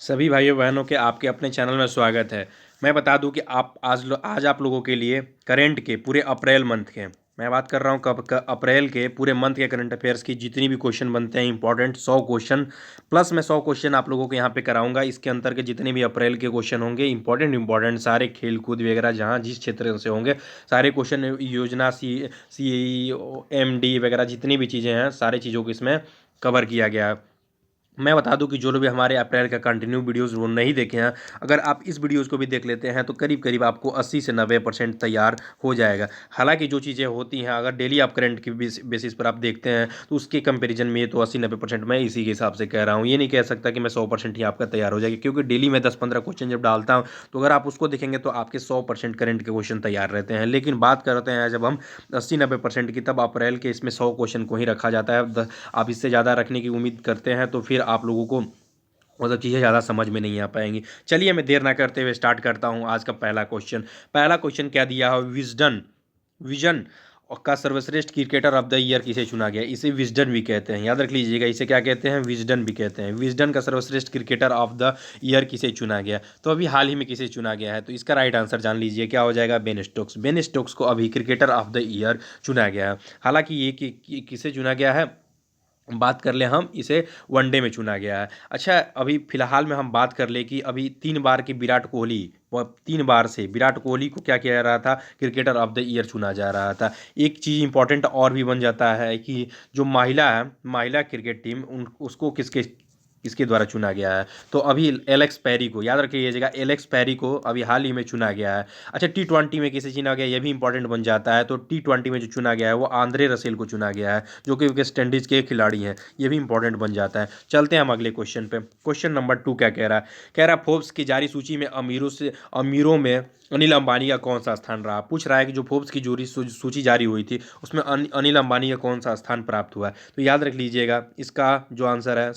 सभी भाइयों बहनों के आपके अपने चैनल में स्वागत है। मैं बता दूं कि आज आप लोगों के लिए करंट के पूरे अप्रैल मंथ के, मैं बात कर रहा हूं अप्रैल के पूरे मंथ के करंट अफेयर्स की जितनी भी क्वेश्चन बनते हैं इंपॉर्टेंट 100 क्वेश्चन प्लस मैं 100 क्वेश्चन आप लोगों को यहां पे कराऊंगा। इसके अंतर के जितने भी अप्रैल के क्वेश्चन होंगे इंपॉर्टेंट सारे खेल कूद वगैरह जहां जिस क्षेत्र से होंगे सारे क्वेश्चन, योजना सी MD वगैरह जितनी भी चीज़ें हैं सारी चीज़ों को इसमें कवर किया गया है। मैं बता दूं कि जो लोग भी हमारे अप्रैल का कंटिन्यू वीडियोस वो नहीं देखे हैं, अगर आप इस वीडियोस को भी देख लेते हैं तो करीब करीब आपको 80 से 90% तैयार हो जाएगा। हालांकि जो चीज़ें होती हैं अगर डेली आप करंट की बेसिस पर आप देखते हैं तो उसके कंपैरिजन में ये तो 80-90% मैं इसी के हिसाब से कह रहा हूँ। ये नहीं कह सकता कि मैं 100% ही आपका तैयार हो जाएगा, क्योंकि डेली मैं 10-15 क्वेश्चन जब डालता हूँ तो अगर आप उसको देखेंगे तो आपके 100% करंट के क्वेश्चन तैयार रहते हैं। लेकिन बात करते हैं जब हम 80-90% की, तब अप्रैल के इसमें 100 क्वेश्चन को ही रखा जाता है। आप इससे ज़्यादा रखने की उम्मीद करते हैं तो फिर आप लोगों को वो सब चीज़ें ज़्यादा समझ में नहीं आ पाएंगी। चलिए मैं देर ना करते हुए स्टार्ट करता हूँ आज का पहला क्वेश्चन क्या दिया है? विजन का सर्वश्रेष्ठ क्रिकेटर ऑफ द ईयर किसे चुना गया? इसे विजडन भी कहते हैं, याद रख लीजिएगा। इसे क्या कहते हैं? विजडन भी कहते हैं। विजडन का सर्वश्रेष्ठ क्रिकेटर ऑफ द ईयर किसे चुना गया? तो अभी हाल ही में किसे चुना गया है? तो इसका राइट आंसर जान लीजिए, क्या हो जाएगा? बेन स्टोक्स को अभी क्रिकेटर ऑफ द ईयर चुना गया है। हालांकि ये किसे चुना गया है, बात कर ले हम इसे वनडे में चुना गया है। अच्छा, अभी फिलहाल में हम बात कर ले कि अभी 3 बार की विराट कोहली, वो 3 बार से विराट कोहली को क्या किया जा रहा था? क्रिकेटर ऑफ द ईयर चुना जा रहा था। एक चीज़ इंपॉर्टेंट और भी बन जाता है कि जो महिला है, महिला क्रिकेट टीम, उन उसको किसके किसके द्वारा चुना गया है? तो अभी एलेक्स पैरी को, याद रखिएगा, एलेक्स पैरी को अभी हाल ही में चुना गया है। अच्छा, T20 में किसे चुना गया ये भी इंपॉर्टेंट बन जाता है। तो T20 में जो चुना गया है वो आंद्रे रसेल को चुना गया है, जो कि वेस्ट इंडीज के खिलाड़ी हैं। ये भी इंपॉर्टेंट बन जाता है। चलते हैं हम अगले क्वेश्चन पे। क्वेश्चन नंबर 2 क्या कह रहा है? कह रहा है फोर्ब्स की जारी सूची में अमीरों में अनिल अंबानी का कौन सा स्थान रहा? पूछ रहा है कि जो फोर्ब्स की जोरी सूची जारी हुई थी उसमें अनिल अंबानी का कौन सा स्थान प्राप्त हुआ है? तो याद रख लीजिएगा, इसका जो आंसर है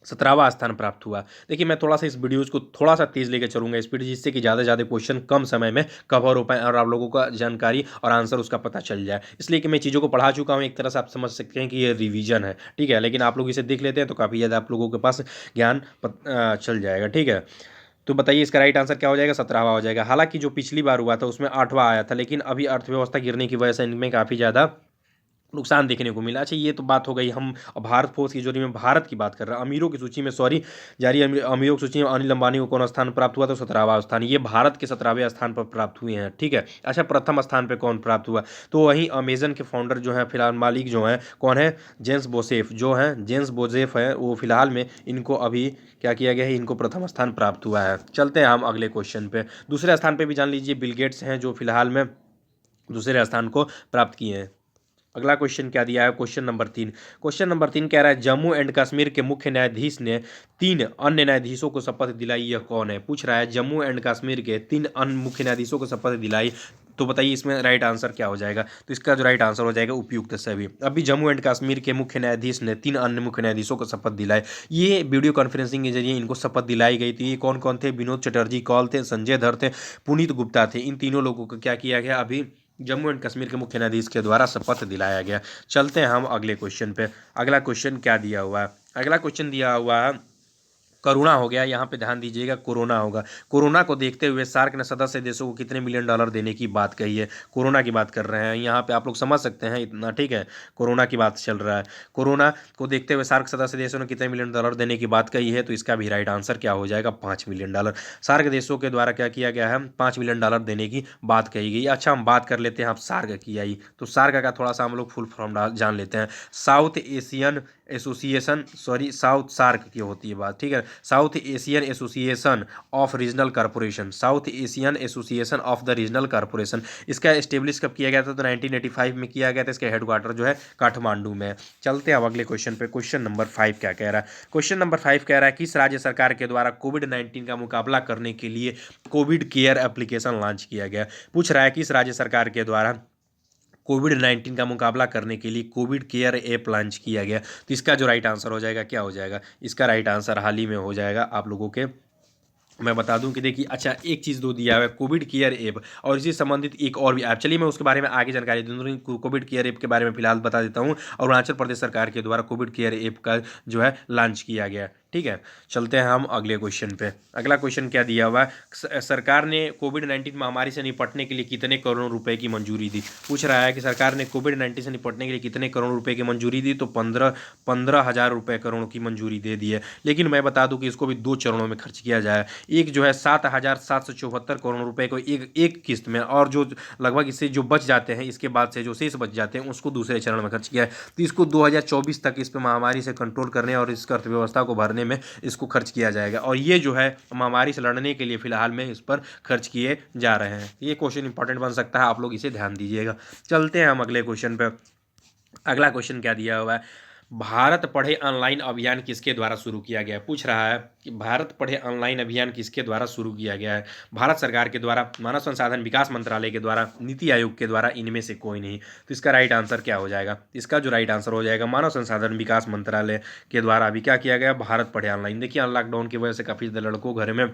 17वां स्थान प्राप्त हुआ। देखिए, मैं थोड़ा सा इस वीडियोज़ को थोड़ा सा तेज़ लेकर चलूँगा स्पीड, जिससे कि ज़्यादा से ज़्यादा क्वेश्चन कम समय में कवर हो पाए और आप लोगों का जानकारी और आंसर उसका पता चल जाए। इसलिए कि मैं चीज़ों को पढ़ा चुका हूँ, एक तरह से आप समझ सकते हैं कि ये रिवीजन है, ठीक है। लेकिन आप लोग इसे देख लेते हैं तो काफ़ी ज़्यादा आप लोगों के पास ज्ञान चल जाएगा, ठीक है। तो बताइए इसका राइट आंसर क्या हो जाएगा? 17वां हो जाएगा। हालांकि जो पिछली बार हुआ था उसमें 8वां आया था, लेकिन अभी अर्थव्यवस्था गिरने की वजह से इनमें काफ़ी ज़्यादा नुकसान देखने को मिला। अच्छा, ये तो बात हो गई हम भारत फोर्स की जोड़ी में भारत की बात कर रहे हैं। अमीरों की सूची में, सॉरी, अमीरों की सूची में अनिल अंबानी को कौन स्थान प्राप्त हुआ? तो 17वां स्थान। ये भारत के 17वें स्थान पर प्राप्त हुए हैं, ठीक है। अच्छा, प्रथम स्थान पर कौन प्राप्त हुआ? तो वहीं अमेजन के फाउंडर जो हैं, फिलहाल मालिक जो हैं, कौन है? जेम्स बोजेफ है वो। फिलहाल में इनको अभी क्या किया गया है? इनको प्रथम स्थान प्राप्त हुआ है। चलते हैं हम अगले क्वेश्चन पे। दूसरे स्थान पे भी जान लीजिए, बिल गेट्स हैं जो फिलहाल में दूसरे स्थान को प्राप्त किए हैं। अगला क्वेश्चन क्या दिया है? क्वेश्चन नंबर 3 कह रहा है जम्मू एंड कश्मीर के मुख्य न्यायाधीश ने 3 अन्य न्यायाधीशों को शपथ दिलाई, यह कौन है? पूछ रहा है जम्मू एंड कश्मीर के 3 अन्य मुख्य न्यायाधीशों को शपथ दिलाई। तो बताइए इसमें राइट आंसर क्या हो जाएगा? तो इसका जो राइट आंसर हो जाएगा उपयुक्त सभी। अभी जम्मू एंड कश्मीर के मुख्य न्यायाधीश ने 3 अन्य मुख्य न्यायाधीशों को शपथ दिलाई। ये वीडियो कॉन्फ्रेंसिंग के जरिए इनको शपथ दिलाई गई थी। ये कौन कौन थे? विनोद चटर्जी कौल थे, संजय धर थे, पुनीत गुप्ता थे। इन तीनों लोगों को क्या किया गया? अभी जम्मू एंड कश्मीर के मुख्य न्यायाधीश के द्वारा शपथ दिलाया गया। चलते हैं हम अगले क्वेश्चन पे। अगला क्वेश्चन क्या दिया हुआ है? अगला क्वेश्चन दिया हुआ है करुणा हो गया, यहाँ पे ध्यान दीजिएगा, कोरोना होगा। कोरोना को देखते हुए सार्क ने सदस्य देशों को कितने मिलियन डॉलर देने की बात कही है? कोरोना की बात कर रहे हैं यहाँ पे, आप लोग समझ सकते हैं इतना, ठीक है। कोरोना की बात चल रहा है। कोरोना को देखते हुए सार्क सदस्य देशों ने कितने मिलियन डॉलर देने की बात कही है? तो इसका भी राइट आंसर क्या हो जाएगा? 5 मिलियन डॉलर। सार्क देशों के द्वारा क्या किया गया है? 5 मिलियन डॉलर देने की बात कही गई। अच्छा, हम बात कर लेते हैं आप सार्क की आई, तो सार्क का थोड़ा सा हम लोग फुल फॉर्म जान लेते हैं। South Asian association, sorry, South SAARC की होती है बात, ठीक है। South Asian association of regional corporation, South Asian association of the regional corporation. इसका एस्टेब्लिश कब किया गया था? तो 1985 में किया गया था। इसका हेडक्वार्टर जो है काठमांडू में। चलते हैं अब अगले क्वेश्चन पे। क्वेश्चन नंबर 5 क्या कह रहा है? क्वेश्चन नंबर 5 कह रहा है किस राज्य सरकार के द्वारा कोविड-19 का मुकाबला करने के लिए कोविड केयर एप्लीकेशन लॉन्च किया गया? पूछ रहा है किस राज्य सरकार के द्वारा कोविड-19 का मुकाबला करने के लिए कोविड केयर ऐप लॉन्च किया गया? तो इसका जो राइट आंसर हो जाएगा, क्या हो जाएगा? इसका राइट आंसर हाल ही में हो जाएगा आप लोगों के, मैं बता दूं कि देखिए, अच्छा, एक चीज़ दो दिया हुआ है कोविड केयर ऐप, और इससे संबंधित एक और भी ऐप। चलिए मैं उसके बारे में आगे जानकारी दूँ। कोविड केयर ऐप के बारे में फिलहाल बता देता हूँ। अरुणाचल प्रदेश सरकार के द्वारा कोविड केयर ऐप का जो है लॉन्च किया गया, ठीक है, चलते हैं हम अगले क्वेश्चन पे। अगला क्वेश्चन क्या दिया हुआ है, सरकार ने कोविड-19 महामारी से निपटने के लिए कितने करोड़ रुपए की मंजूरी दी। पूछ रहा है कि सरकार ने कोविड-19 से निपटने के लिए कितने करोड़ रुपए की मंजूरी दी, तो 15,000 रुपये करोड़ की मंजूरी दे दी है। लेकिन मैं बता दूं कि इसको भी 2 चरणों में खर्च किया जाए। एक जो है 7,774 करोड़ रुपए को एक किस्त में, और जो लगभग इससे जो बच जाते हैं, इसके बाद से जो शेष बच जाते हैं उसको दूसरे चरण में खर्च किया है। तो इसको 2024 तक इस पर महामारी से कंट्रोल करने और इस अर्थव्यवस्था को भरने में इसको खर्च किया जाएगा। और ये जो है महामारी से लड़ने के लिए फिलहाल में इस पर खर्च किए जा रहे हैं। ये क्वेश्चन इंपॉर्टेंट बन सकता है, आप लोग इसे ध्यान दीजिएगा। चलते हैं हम अगले क्वेश्चन पे। अगला क्वेश्चन क्या दिया हुआ है, भारत पढ़े ऑनलाइन अभियान किसके द्वारा शुरू किया गया है। पूछ रहा है कि भारत पढ़े ऑनलाइन अभियान किसके द्वारा शुरू किया गया है। भारत सरकार के द्वारा, मानव संसाधन विकास मंत्रालय के द्वारा, नीति आयोग के द्वारा, इनमें से कोई नहीं। तो इसका राइट आंसर क्या हो जाएगा, इसका जो राइट आंसर हो जाएगा मानव संसाधन विकास मंत्रालय के द्वारा अभी क्या किया गया, भारत पढ़े ऑनलाइन। देखिए लॉकडाउन की वजह से काफ़ी लड़कों घर में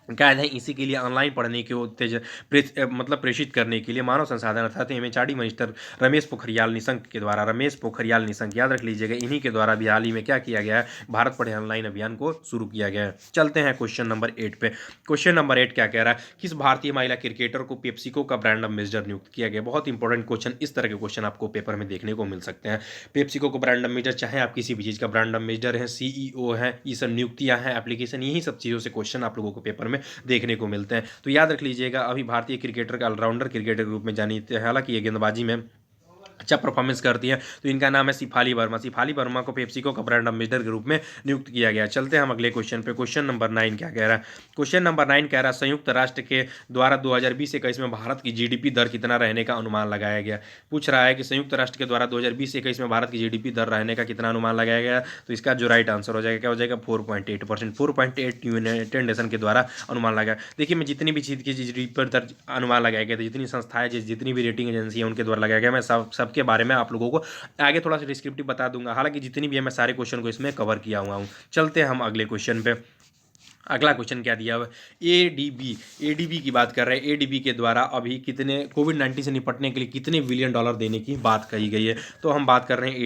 कैद है, इसी के लिए ऑनलाइन पढ़ने के मतलब प्रेषित करने के लिए मानव संसाधन अर्थात एमएचआरडी मिनिस्टर रमेश पोखरियाल निशंक के द्वारा, रमेश पोखरियाल निशंक याद रख लीजिएगा, इन्हीं के द्वारा भी हाल ही में क्या किया गया है, भारत पढ़े ऑनलाइन अभियान को शुरू किया गया है। चलते हैं क्वेश्चन नंबर 8 पे। क्वेश्चन नंबर 8 क्या कह रहा है, किस भारतीय महिला क्रिकेटर को पेप्सिको का ब्रांड एम्बेसडर नियुक्त किया गया। बहुत इंपॉर्टेंट क्वेश्चन, इस तरह के क्वेश्चन आपको पेपर में देखने को मिल सकते हैं। पेप्सिको को ब्रांड एम्बेसडर, चाहे आप किसी भी चीज़ का ब्रांड एम्बेसडर है, सीईओ है, ये सब नियुक्तियां हैं, एप्लीकेशन, यही सब चीज़ों से क्वेश्चन आप लोगों को पेपर में देखने को मिलते हैं। तो याद रख लीजिएगा, अभी भारतीय क्रिकेटर का ऑलराउंडर क्रिकेटर के रूप में जानी, हालांकि ये गेंदबाजी में अच्छा परफॉर्मेंस करती है। तो इनका नाम है शिफाली वर्मा। शिफाली वर्मा को पेप्सिको का ब्रांड एम्बेसडर के रूप में नियुक्त किया गया। चलते हैं हम अगले क्वेश्चन पे। क्वेश्चन नंबर 9 क्या कह रहा है, क्वेश्चन नंबर 9 कह रहा है संयुक्त राष्ट्र के द्वारा 2020-21 में भारत की जीडीपी दर कितना रहने का अनुमान लगाया गया। पूछ रहा है कि संयुक्त राष्ट्र के द्वारा 2020-21 में भारत की जीडीपी दर रहने का कितना अनुमान लगाया गया। तो इसका जो राइट आंसर हो जाएगा क्या हो जाएगा, 4.8%। 4.8 यूनाइटेड नेशन के द्वारा अनुमान लगाया। देखिए मैं जितनी भी चीज़ की जीडीपी दर अनुमान लगाया गया था, जितनी संस्थाएं, जितनी भी रेटिंग एजेंसी है उनके द्वारा लगाया गया, मैं सबके बारे में आप लोगों को आगे थोड़ा सा डिस्क्रिप्टिव बता दूंगा। हालांकि जितनी भी है मैं सारे क्वेश्चन को इसमें कवर किया हुआ हूँ। चलते हैं हम अगले क्वेश्चन पे। अगला क्वेश्चन क्या दिया हुआ है, एडीबी की बात कर रहे हैं। एडीबी के द्वारा अभी कितने कोविड-19 से निपटने के लिए कितने बिलियन डॉलर देने की बात कही गई है। तो हम बात कर रहे हैं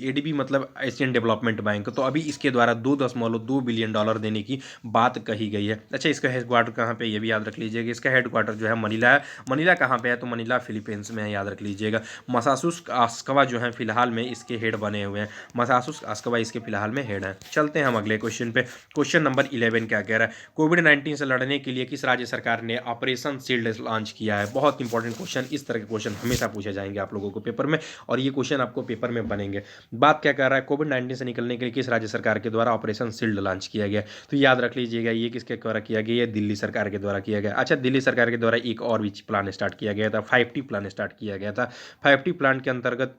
एडीबी मतलब एशियन डेवलपमेंट बैंक। तो अभी इसके द्वारा 2.2 बिलियन डॉलर देने की बात कही गई है। अच्छा, इसका हेडक्वार्टर कहाँ पे, ये भी याद रख लीजिएगा। इसका हेडक्वार्टर जो है मनीला है। मनीला कहाँ पे है, तो मनीला फिलीपींस में है, याद रख लीजिएगा। मसाचुसेट्स आस्कवा जो है फिलहाल में इसके हेड बने हुए हैं। मसाचुसेट्स आस्कवा इसके फिलहाल में हेड है। चलते हैं हम अगले क्वेश्चन पे। क्वेश्चन नंबर 11 क्या कह रहा है, कोविड-19 से लड़ने के लिए किस राज्य सरकार ने ऑपरेशन शील्ड लॉन्च किया है। बहुत इंपॉर्टेंट क्वेश्चन, इस तरह के क्वेश्चन हमेशा पूछे जाएंगे आप लोगों को पेपर में, और ये क्वेश्चन आपको पेपर में बनेंगे। बात क्या कर रहा है, कोविड-19 से निकलने के लिए किस राज्य सरकार के द्वारा ऑपरेशन शील्ड लॉन्च किया गया। तो याद रख लीजिएगा, ये किसके द्वारा किया गया, ये दिल्ली सरकार के द्वारा किया गया। अच्छा, दिल्ली सरकार के द्वारा एक और भी प्लान स्टार्ट किया गया था, 5T प्लान स्टार्ट किया गया था। 5T प्लान के अंतर्गत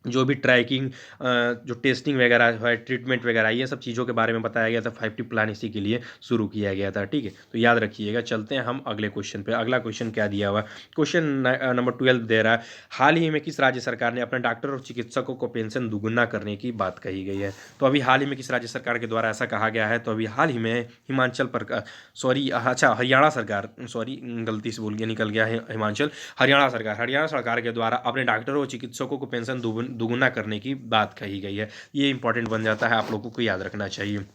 जो भी ट्रैकिंग, जो टेस्टिंग वगैरह है, ट्रीटमेंट वगैरह, ये सब चीज़ों के बारे में बताया गया था। 5T प्लान इसी के लिए शुरू किया गया था। ठीक है, तो याद रखिएगा। चलते हैं हम अगले क्वेश्चन पे। अगला क्वेश्चन क्या दिया हुआ, क्वेश्चन नंबर 12 दे रहा है, हाल ही में किस राज्य सरकार ने अपने डॉक्टर और चिकित्सकों को पेंशन दुगुना करने की बात कही गई है। तो अभी हाल ही में किस राज्य सरकार के द्वारा ऐसा कहा गया है, तो अभी हाल ही में हरियाणा सरकार, गलती से बोल गया, निकल गया है हिमाचल, हरियाणा सरकार के द्वारा अपने डॉक्टरों और चिकित्सकों को पेंशन दुगुना करने की बात कही गई है। ये इंपॉर्टेंट बन जाता है, आप लोगों को याद रखना चाहिए।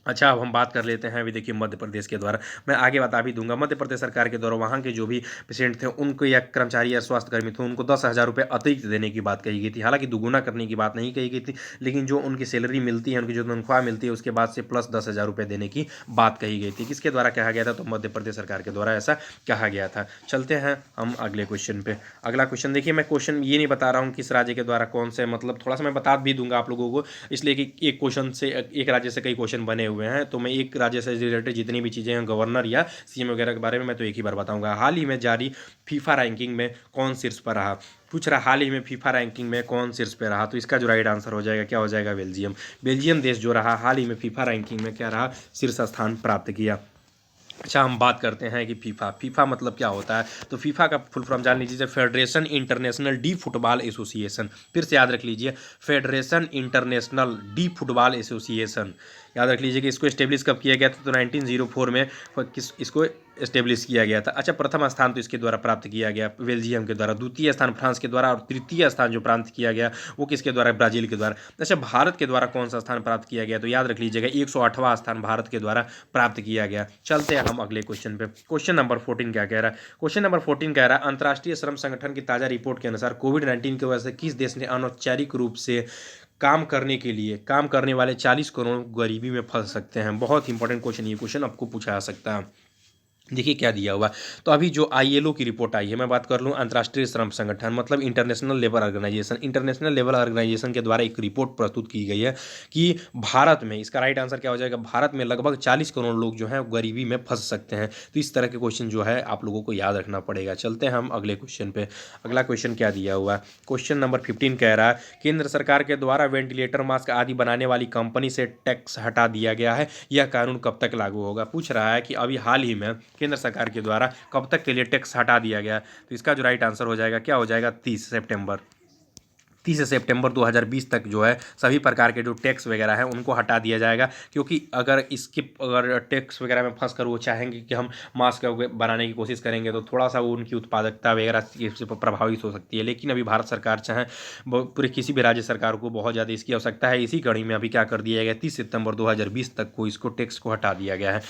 अच्छा, अब हम बात कर लेते हैं अभी। देखिए मध्य प्रदेश के द्वारा, मैं आगे बता भी दूंगा, मध्य प्रदेश सरकार के द्वारा वहाँ के जो भी पेशेंट थे उनको, या कर्मचारी या स्वास्थ्यकर्मी थे, उनको 10,000 रुपये अतिरिक्त देने की बात कही गई थी। हालांकि दुगुना करने की बात नहीं कही गई थी, लेकिन जो उनकी सैलरी मिलती है, उनकी जो तनख्वाह मिलती है, उसके बाद से प्लस 10,000 रुपये देने की बात कही गई थी। किसके द्वारा कहा गया था, तो मध्य प्रदेश सरकार के द्वारा ऐसा कहा गया था। चलते हैं हम अगले क्वेश्चन पे। अगला क्वेश्चन देखिए, मैं क्वेश्चन ये नहीं बता रहा हूँ किस राज्य के द्वारा कौन से, मतलब थोड़ा सा मैं बता भी दूंगा आप लोगों को, इसलिए कि एक क्वेश्चन से, एक राज्य से कई क्वेश्चन बने हुए हैं, तो मैं एक राज्य से रिलेटेड जितनी भी चीज़ें हैं, गवर्नर या सीएम वगैरह के बारे में मैं तो एक ही बार बताऊंगा। हाल ही में जारी फीफा रैंकिंग में कौन शीर्ष पर रहा। पूछ रहा हाल ही में फीफा रैंकिंग में कौन शीर्ष पर रहा। तो इसका जो राइट आंसर हो जाएगा क्या हो जाएगा, बेल्जियम। बेल्जियम देश जो रहा हाल ही में फीफा रैंकिंग में क्या रहा, शीर्ष स्थान प्राप्त किया। अच्छा, हम बात करते हैं कि फीफा मतलब क्या होता है। तो फीफा का फुल फॉर्म जान लीजिए, federation international D football association. फिर से याद रख लीजिए, federation international D football association. याद रख लीजिए कि इसको इस्टेब्लिश कब किया गया था, तो 1904 में इसको इस्टेब्लिश किया गया था। अच्छा, प्रथम स्थान तो इसके द्वारा प्राप्त किया गया बेल्जियम के द्वारा, द्वितीय स्थान फ्रांस के द्वारा, और तृतीय स्थान जो प्राप्त किया गया वो किसके द्वारा, ब्राजील के द्वारा। अच्छा, भारत के द्वारा कौन सा स्थान प्राप्त किया गया, तो याद रख लीजिएगा 108वां स्थान भारत के द्वारा प्राप्त किया गया। चलते हैं हम अगले क्वेश्चन पे। क्वेश्चन नंबर 14 क्या कह रहा है, क्वेश्चन नंबर 14 कह रहा है अंतर्राष्ट्रीय श्रम संगठन की ताजा रिपोर्ट के अनुसार कोविड-19 की वजह से किस देश ने अनौपचारिक रूप से काम करने के लिए काम करने वाले 40 करोड़ गरीबी में फंस सकते हैं। बहुत इंपॉर्टेंट क्वेश्चन, ये क्वेश्चन आपको पूछा जा सकता है। देखिए क्या दिया हुआ। तो अभी जो आईएलओ की रिपोर्ट आई है, मैं बात कर लूँ अंतर्राष्ट्रीय श्रम संगठन मतलब international labour organisation, international labour organisation के द्वारा एक रिपोर्ट प्रस्तुत की गई है कि भारत में, इसका राइट आंसर क्या हो जाएगा, भारत में लगभग 40 करोड़ लोग जो हैं गरीबी में फंस सकते हैं। तो इस तरह के क्वेश्चन जो है आप लोगों को याद रखना पड़ेगा। चलते हैं हम अगले क्वेश्चन पे। अगला क्वेश्चन क्या दिया हुआ है, क्वेश्चन नंबर 15 कह रहा है केंद्र सरकार के द्वारा वेंटिलेटर मास्क आदि बनाने वाली कंपनी से टैक्स हटा दिया गया है, यह कानून कब तक लागू होगा। पूछ रहा है कि अभी हाल ही में केंद्र सरकार के द्वारा कब तक के लिए टैक्स हटा दिया गया। तो इसका जो राइट आंसर हो जाएगा क्या हो जाएगा, 30 सितंबर। 30 सितंबर 2020 तक जो है सभी प्रकार के जो टैक्स वगैरह है उनको हटा दिया जाएगा, क्योंकि अगर टैक्स वगैरह में फंस कर वो चाहेंगे कि हम मास्क बनाने की कोशिश करेंगे तो थोड़ा सा वो उनकी उत्पादकता वगैरह से प्रभावित हो सकती है। लेकिन अभी भारत सरकार चाहे पूरे किसी भी राज्य सरकार को बहुत ज़्यादा इसकी आवश्यकता है, इसी कड़ी में अभी क्या कर दिया गया, 30 सितंबर 2020 तक को इसको टैक्स को हटा दिया गया है,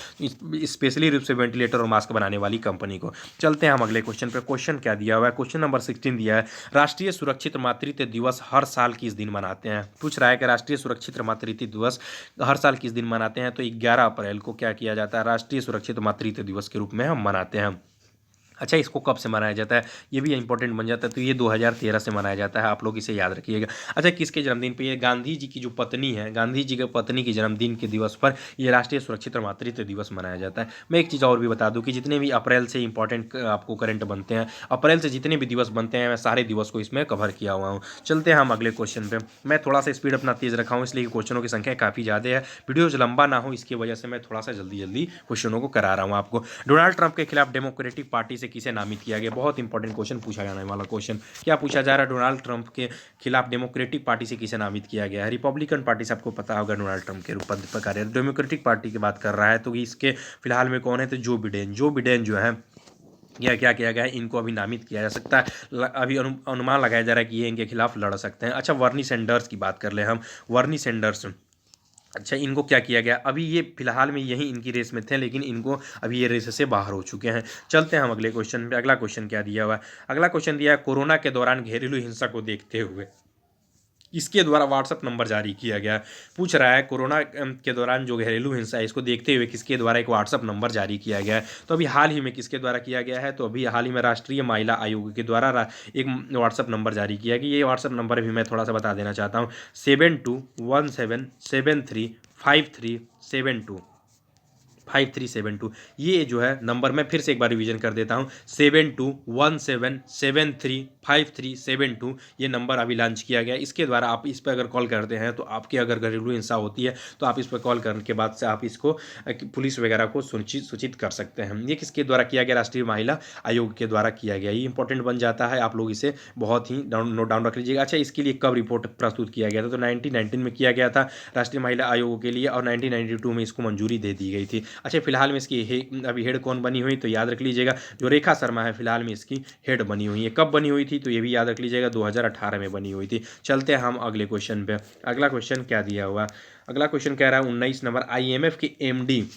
स्पेशली रूप से वेंटिलेटर और मास्क बनाने वाली कंपनी को। चलते हैं हम अगले क्वेश्चन पर। क्वेश्चन क्या दिया हुआ है, क्वेश्चन नंबर 16 दिया है राष्ट्रीय सुरक्षित मातृत्व दिवस हर साल किस दिन मनाते हैं। पूछ रहा है कि राष्ट्रीय सुरक्षित मातृत्व दिवस हर साल किस दिन मनाते हैं। तो 11 अप्रैल को क्या किया जाता है, राष्ट्रीय सुरक्षित मातृत्व दिवस के रूप में हम मनाते हैं। अच्छा, इसको कब से मनाया जाता है, ये भी इंपॉर्टेंट बन जाता है। तो ये 2013 से मनाया जाता है, आप लोग इसे याद रखिएगा। अच्छा, किसके जन्मदिन पे, ये गांधी जी की जो पत्नी है, गांधी जी के पत्नी के जन्मदिन के दिवस पर ये राष्ट्रीय सुरक्षित मातृत्व दिवस मनाया जाता है। मैं एक चीज़ और भी बता दूं कि जितने भी अप्रैल से इंपॉर्टेंट आपको करंट बनते हैं, अप्रैल से जितने भी दिवस बनते हैं मैं सारे दिवस को इसमें कवर किया हुआ हूँ। चलते हैं हम अगले क्वेश्चन पे। मैं थोड़ा सा स्पीड अपना तेज रखा हूँ इसलिए क्वेश्चनों की संख्या काफ़ी ज़्यादा है, वीडियोज लंबा ना हो इसकी वजह से मैं थोड़ा सा जल्दी जल्दी क्वेश्चनों को करा रहा हूँ आपको। डोनाल्ड ट्रंप के खिलाफ डेमोक्रेटिक पार्टी से किसे नामित किया गया, बहुत इंपॉर्टेंट क्वेश्चन पूछा जाने वाला क्वेश्चन। क्या पूछा जा रहा है, डोनाल्ड ट्रंप के खिलाफ डेमोक्रेटिक पार्टी से किसे नामित किया गया है। रिपब्लिकन पार्टी से आपको पता होगा डोनाल्ड ट्रंप के रूप पर कार्य, डेमोक्रेटिक पार्टी की बात कर रहा है तो इसके फिलहाल में कौन है, तो जो बिडेन जो है या क्या किया गया है, इनको अभी नामित किया जा सकता है। अभी अनुमान लगाया जा रहा है कि ये इनके खिलाफ लड़ सकते हैं। अच्छा, वर्नी सैंडर्स की बात कर ले हम, वर्नी सैंडर्स। अच्छा, इनको क्या किया गया, अभी ये फिलहाल में यही इनकी रेस में थे लेकिन इनको अभी ये रेस से बाहर हो चुके हैं। चलते हैं हम अगले क्वेश्चन पे। अगला क्वेश्चन क्या दिया हुआ है, अगला क्वेश्चन दिया है कोरोना के दौरान घरेलू हिंसा को देखते हुए इसके द्वारा व्हाट्सअप नंबर जारी किया गया। पूछ रहा है कोरोना के दौरान जो घरेलू हिंसा है इसको देखते हुए किसके द्वारा एक व्हाट्सअप नंबर जारी किया गया है। तो अभी हाल ही में किसके द्वारा किया गया है, तो अभी हाल ही में राष्ट्रीय महिला आयोग के द्वारा एक व्हाट्सअप नंबर जारी किया गया। ये व्हाट्सअप नंबर भी मैं थोड़ा सा बता देना चाहता हूँ, 7217735372 5372। ये जो है नंबर मैं फिर से एक बार रिवीजन कर देता हूँ, 7217735372 ये नंबर अभी लॉन्च किया गया। इसके द्वारा आप इस पर अगर कॉल करते हैं तो आपकी अगर घरेलू हिंसा होती है तो आप इस पर कॉल करने के बाद से आप इसको पुलिस वगैरह को सूचित कर सकते हैं। ये किसके द्वारा किया गया, राष्ट्रीय महिला आयोग के द्वारा किया गया। ये इंपॉर्टेंट बन जाता है, आप लोग इसे बहुत ही नोट डाउन रख लीजिएगा। अच्छा, इसके लिए कब रिपोर्ट प्रस्तुत किया गया था, तो 1919 में किया गया था राष्ट्रीय महिला आयोग के लिए, और 1992 में इसको मंजूरी दे दी गई थी। अच्छा, फिलहाल में इसकी अभी हेड कौन बनी हुई, तो याद रख लीजिएगा जो रेखा शर्मा है फिलहाल में इसकी हेड बनी हुई है। कब बनी हुई थी, तो ये भी याद रख लीजिएगा 2018 में बनी हुई थी। चलते हैं हम अगले क्वेश्चन पे। अगला क्वेश्चन क्या दिया हुआ, अगला क्वेश्चन कह रहा है 19 नंबर आईएमएफ के एमडी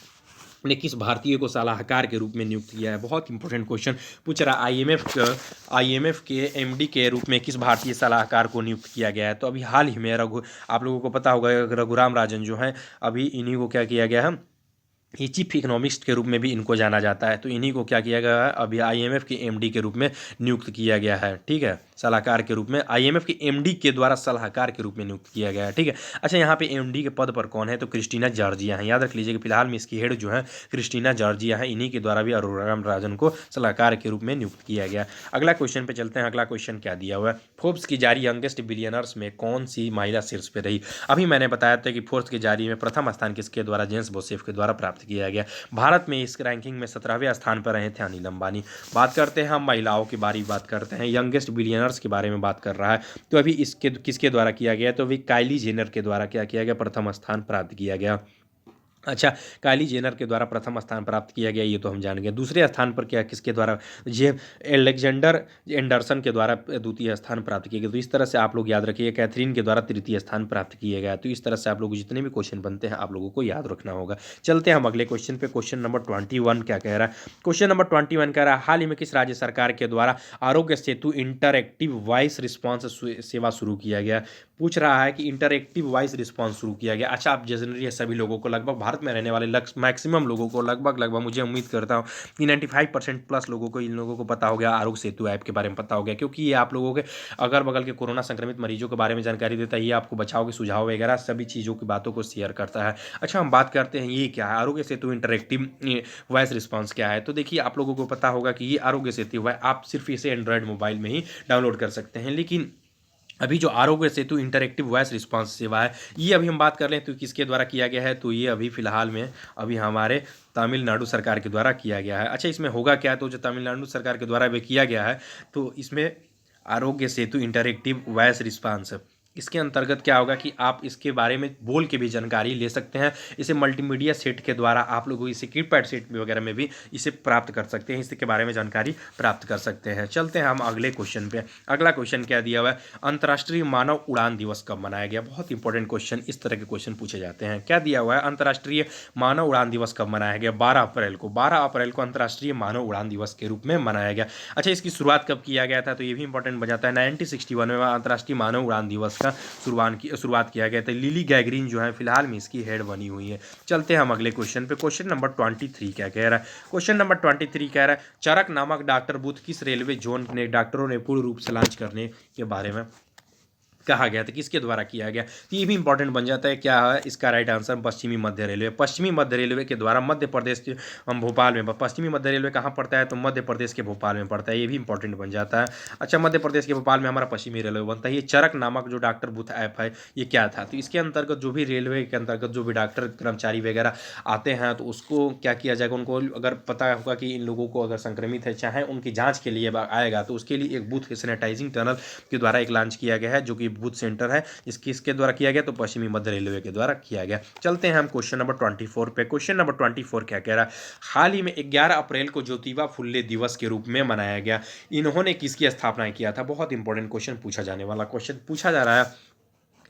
ने किस भारतीय को सलाहकार के रूप में नियुक्त किया है। बहुत इंपॉर्टेंट क्वेश्चन पूछ रहा है, आईएमएफ के एमडी के रूप में किस भारतीय सलाहकार को नियुक्त किया गया है। तो अभी हाल ही में आप लोगों को पता होगा रघुराम राजन जो है, अभी इन्हीं को क्या किया गया है, ये चीफ इकोनॉमिस्ट के रूप में भी इनको जाना जाता है। तो इन्हीं को क्या किया गया है, अभी आईएमएफ के एमडी के रूप में नियुक्त किया गया है। ठीक है, सलाहकार के रूप में आईएमएफ के एमडी के द्वारा सलाहकार के रूप में नियुक्त किया गया है। ठीक है। अच्छा, यहाँ पे एमडी के पद पर कौन है, तो क्रिस्टीना जॉर्जिया है। याद रख लीजिए कि फिलहाल में इसकी हेड जो है क्रिस्टीना जॉर्जिया है, इन्हीं के द्वारा भी रघुराम राजन को सलाहकार के रूप में नियुक्त किया गया। अगला क्वेश्चन पे चलते हैं। अगला क्वेश्चन क्या दिया हुआ है, फोर्ब्स की जारी यंगेस्ट बिलियनर्स में कौन सी महिला शीर्ष पे रही। अभी मैंने बताया था कि फोर्ब्स की जारी में प्रथम स्थान किसके द्वारा, जेम्स बोसेफ के द्वारा प्राप्त किया गया। भारत में इस रैंकिंग में 17वें स्थान पर रहे थे अनिल अंबानी। बात करते हैं हम महिलाओं के बारे में, बात करते हैं यंगेस्ट बिलियनर्स के बारे में बात कर रहा है। तो अभी इसके किसके द्वारा किया गया, तो अभी काइली जेनर के द्वारा क्या किया गया, प्रथम स्थान प्राप्त किया गया। अच्छा, काइली जेनर के द्वारा प्रथम स्थान प्राप्त किया गया, ये तो हम जान गए। दूसरे स्थान पर क्या किसके द्वारा, ये एलेक्जेंडर एंडरसन के द्वारा द्वितीय स्थान प्राप्त किया गया। तो इस तरह से आप लोग याद रखिए, कैथरीन के द्वारा तृतीय स्थान प्राप्त किया गया। तो इस तरह से आप लोग जितने भी क्वेश्चन बनते हैं आप लोगों को याद रखना होगा। चलते हैं हम अगले क्वेश्चन पे। क्वेश्चन नंबर 21 क्या कह रहा है? क्वेश्चन नंबर 21 कह रहा है, हाल ही में किस राज्य सरकार के द्वारा Aarogya Setu interactive voice response सेवा शुरू किया गया? पूछ रहा है कि इंटरएक्टिव वॉइस रिस्पॉन्स शुरू किया गया। अच्छा, आप जनरली है सभी लोगों को, लगभग भारत में रहने वाले मैक्सिमम लोगों को, लगभग मुझे उम्मीद करता हूँ कि 95% प्लस लोगों को, इन लोगों को पता हो गया, आरोग्य सेतु ऐप के बारे में पता हो गया, क्योंकि ये आप लोगों के अगल बगल के कोरोना संक्रमित मरीजों के बारे में जानकारी देता है। ये आपको बचाव के सुझाव वगैरह सभी चीज़ों की बातों को शेयर करता है। अच्छा, हम बात करते हैं ये क्या है, Aarogya Setu interactive voice response क्या है। तो देखिए, आप लोगों को पता होगा कि ये आरोग्य सेतु है, आप सिर्फ इसे एंड्रॉयड मोबाइल में ही डाउनलोड कर सकते हैं। लेकिन अभी जो Aarogya Setu interactive voice response सेवा है, ये अभी हम बात कर लें तो किसके द्वारा किया गया है? तो ये अभी फिलहाल में अभी हमारे तमिलनाडु सरकार के द्वारा किया गया है। अच्छा, इसमें होगा क्या? तो जो तमिलनाडु सरकार के द्वारा अभी किया गया है, तो इसमें Aarogya Setu interactive voice response, इसके अंतर्गत क्या होगा कि आप इसके बारे में बोल के भी जानकारी ले सकते हैं। इसे मल्टीमीडिया सेट के द्वारा आप लोग इसे कीपैड सेट वगैरह में भी इसे प्राप्त कर सकते हैं, इसके बारे में जानकारी प्राप्त कर सकते हैं। चलते हैं हम अगले क्वेश्चन पे। अगला क्वेश्चन क्या दिया हुआ है? अंतर्राष्ट्रीय मानव उड़ान दिवस कब मनाया गया? बहुत इंपॉर्टेंट क्वेश्चन, इस तरह के क्वेश्चन पूछे जाते हैं। क्या दिया हुआ है? अंतर्राष्ट्रीय मानव उड़ान दिवस कब मनाया गया? 12 अप्रैल को। 12 अप्रैल को अंतर्राष्ट्रीय मानव उड़ान दिवस के रूप में मनाया गया। अच्छा, इसकी शुरुआत कब किया गया था? तो ये भी इंपॉर्टेंट बन जाता है। 1961 में अंतर्राष्ट्रीय मानव उड़ान दिवस का शुरुआत किया गया था। लिली गैगरिन जो है फिलहाल में इसकी हेड बनी हुई है। चलते हैं हम अगले क्वेश्चन पे। क्वेश्चन नंबर 23 क्या कह रहा है? क्वेश्चन नंबर 23 कह रहा है, चरक नामक डॉक्टर बूथ किस रेलवे जोन ने डॉक्टरों ने पूर्ण रूप से लॉन्च करने के बारे में कहा गया था? किसके द्वारा किया गया? तो ये भी इंपॉर्टेंट बन जाता है। क्या है इसका राइट आंसर? पश्चिमी मध्य रेलवे। पश्चिमी मध्य रेलवे के द्वारा मध्य प्रदेश के भोपाल में, पश्चिमी मध्य रेलवे कहाँ पड़ता है? तो मध्य प्रदेश के भोपाल में पड़ता है। ये भी इंपॉर्टेंट बन जाता है। अच्छा, मध्य प्रदेश के भोपाल में हमारा पश्चिमी रेलवे बनता है। ये चरक नामक जो डॉक्टर बूथ ऐप है, ये क्या था? तो इसके अंतर्गत जो भी रेलवे के अंतर्गत जो भी डॉक्टर कर्मचारी वगैरह आते हैं, तो उसको क्या किया जाएगा, उनको अगर पता होगा कि इन लोगों को अगर संक्रमित है, चाहे उनकी जाँच के लिए आएगा, तो उसके लिए एक बूथ सैनिटाइजिंग टनल के द्वारा एक लॉन्च किया गया है, जो कि बूथ सेंटर है। किसके द्वारा किया गया? तो पश्चिमी मध्य रेलवे के द्वारा किया गया। चलते हैं हम क्वेश्चन नंबर 24 पे। क्वेश्चन नंबर 24 क्या कह रहा है? हाल ही में 11 अप्रैल को ज्योतिबा फुल्ले दिवस के रूप में मनाया गया। इन्होंने किसकी स्थापना किया था? बहुत इंपॉर्टेंट क्वेश्चन पूछा जाने वाला क्वेश्चन पूछा जा रहा है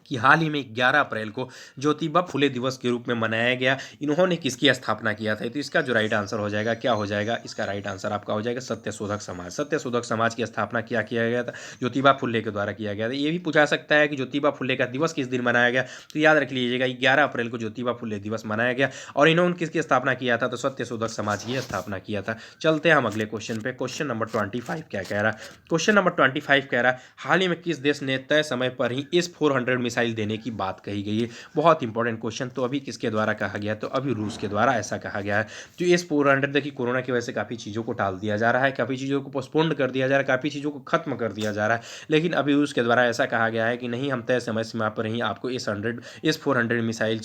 कि हाल ही में 11 अप्रैल को ज्योतिबा फुले दिवस के रूप में मनाया गया, इन्होंने किसकी स्थापना किया था? तो इसका जो राइट आंसर हो जाएगा, क्या हो जाएगा? इसका राइट आंसर आपका हो जाएगा सत्यशोधक समाज। सत्यशोधक समाज की स्थापना क्या किया गया था? ज्योतिबा फुले के द्वारा किया गया था। ये भी पूछा सकता है कि ज्योतिबा फुले का दिवस किस दिन मनाया गया? तो याद रख लीजिएगा, 11 अप्रैल को ज्योतिबा फुले दिवस मनाया गया। और इन्होंने किसकी स्थापना किया था? तो सत्यशोधक समाज की स्थापना किया था। चलते हैं हम अगले क्वेश्चन पे। क्वेश्चन नंबर 25 क्या कह रहा है? क्वेश्चन नंबर 25 कह रहा है, हाल ही में किस देश ने तय समय पर ही S-400 मिसाइल देने की बात कही गई है? बहुत इंपॉर्टेंट क्वेश्चन। तो अभी किसके द्वारा कहा गया? तो अभी रूस के द्वारा ऐसा कहा गया है। जो S-400 देखिए, कोरोना की वजह से काफ़ी चीज़ों को टाल दिया जा रहा है, काफ़ी चीज़ों को पोस्टपोन्ड कर दिया जा रहा है, काफ़ी चीज़ों को खत्म कर दिया जा रहा है। लेकिन अभी रूस के द्वारा ऐसा कहा गया है कि नहीं, हम तय समय सीमा पर ही आपको S-400 मिसाइल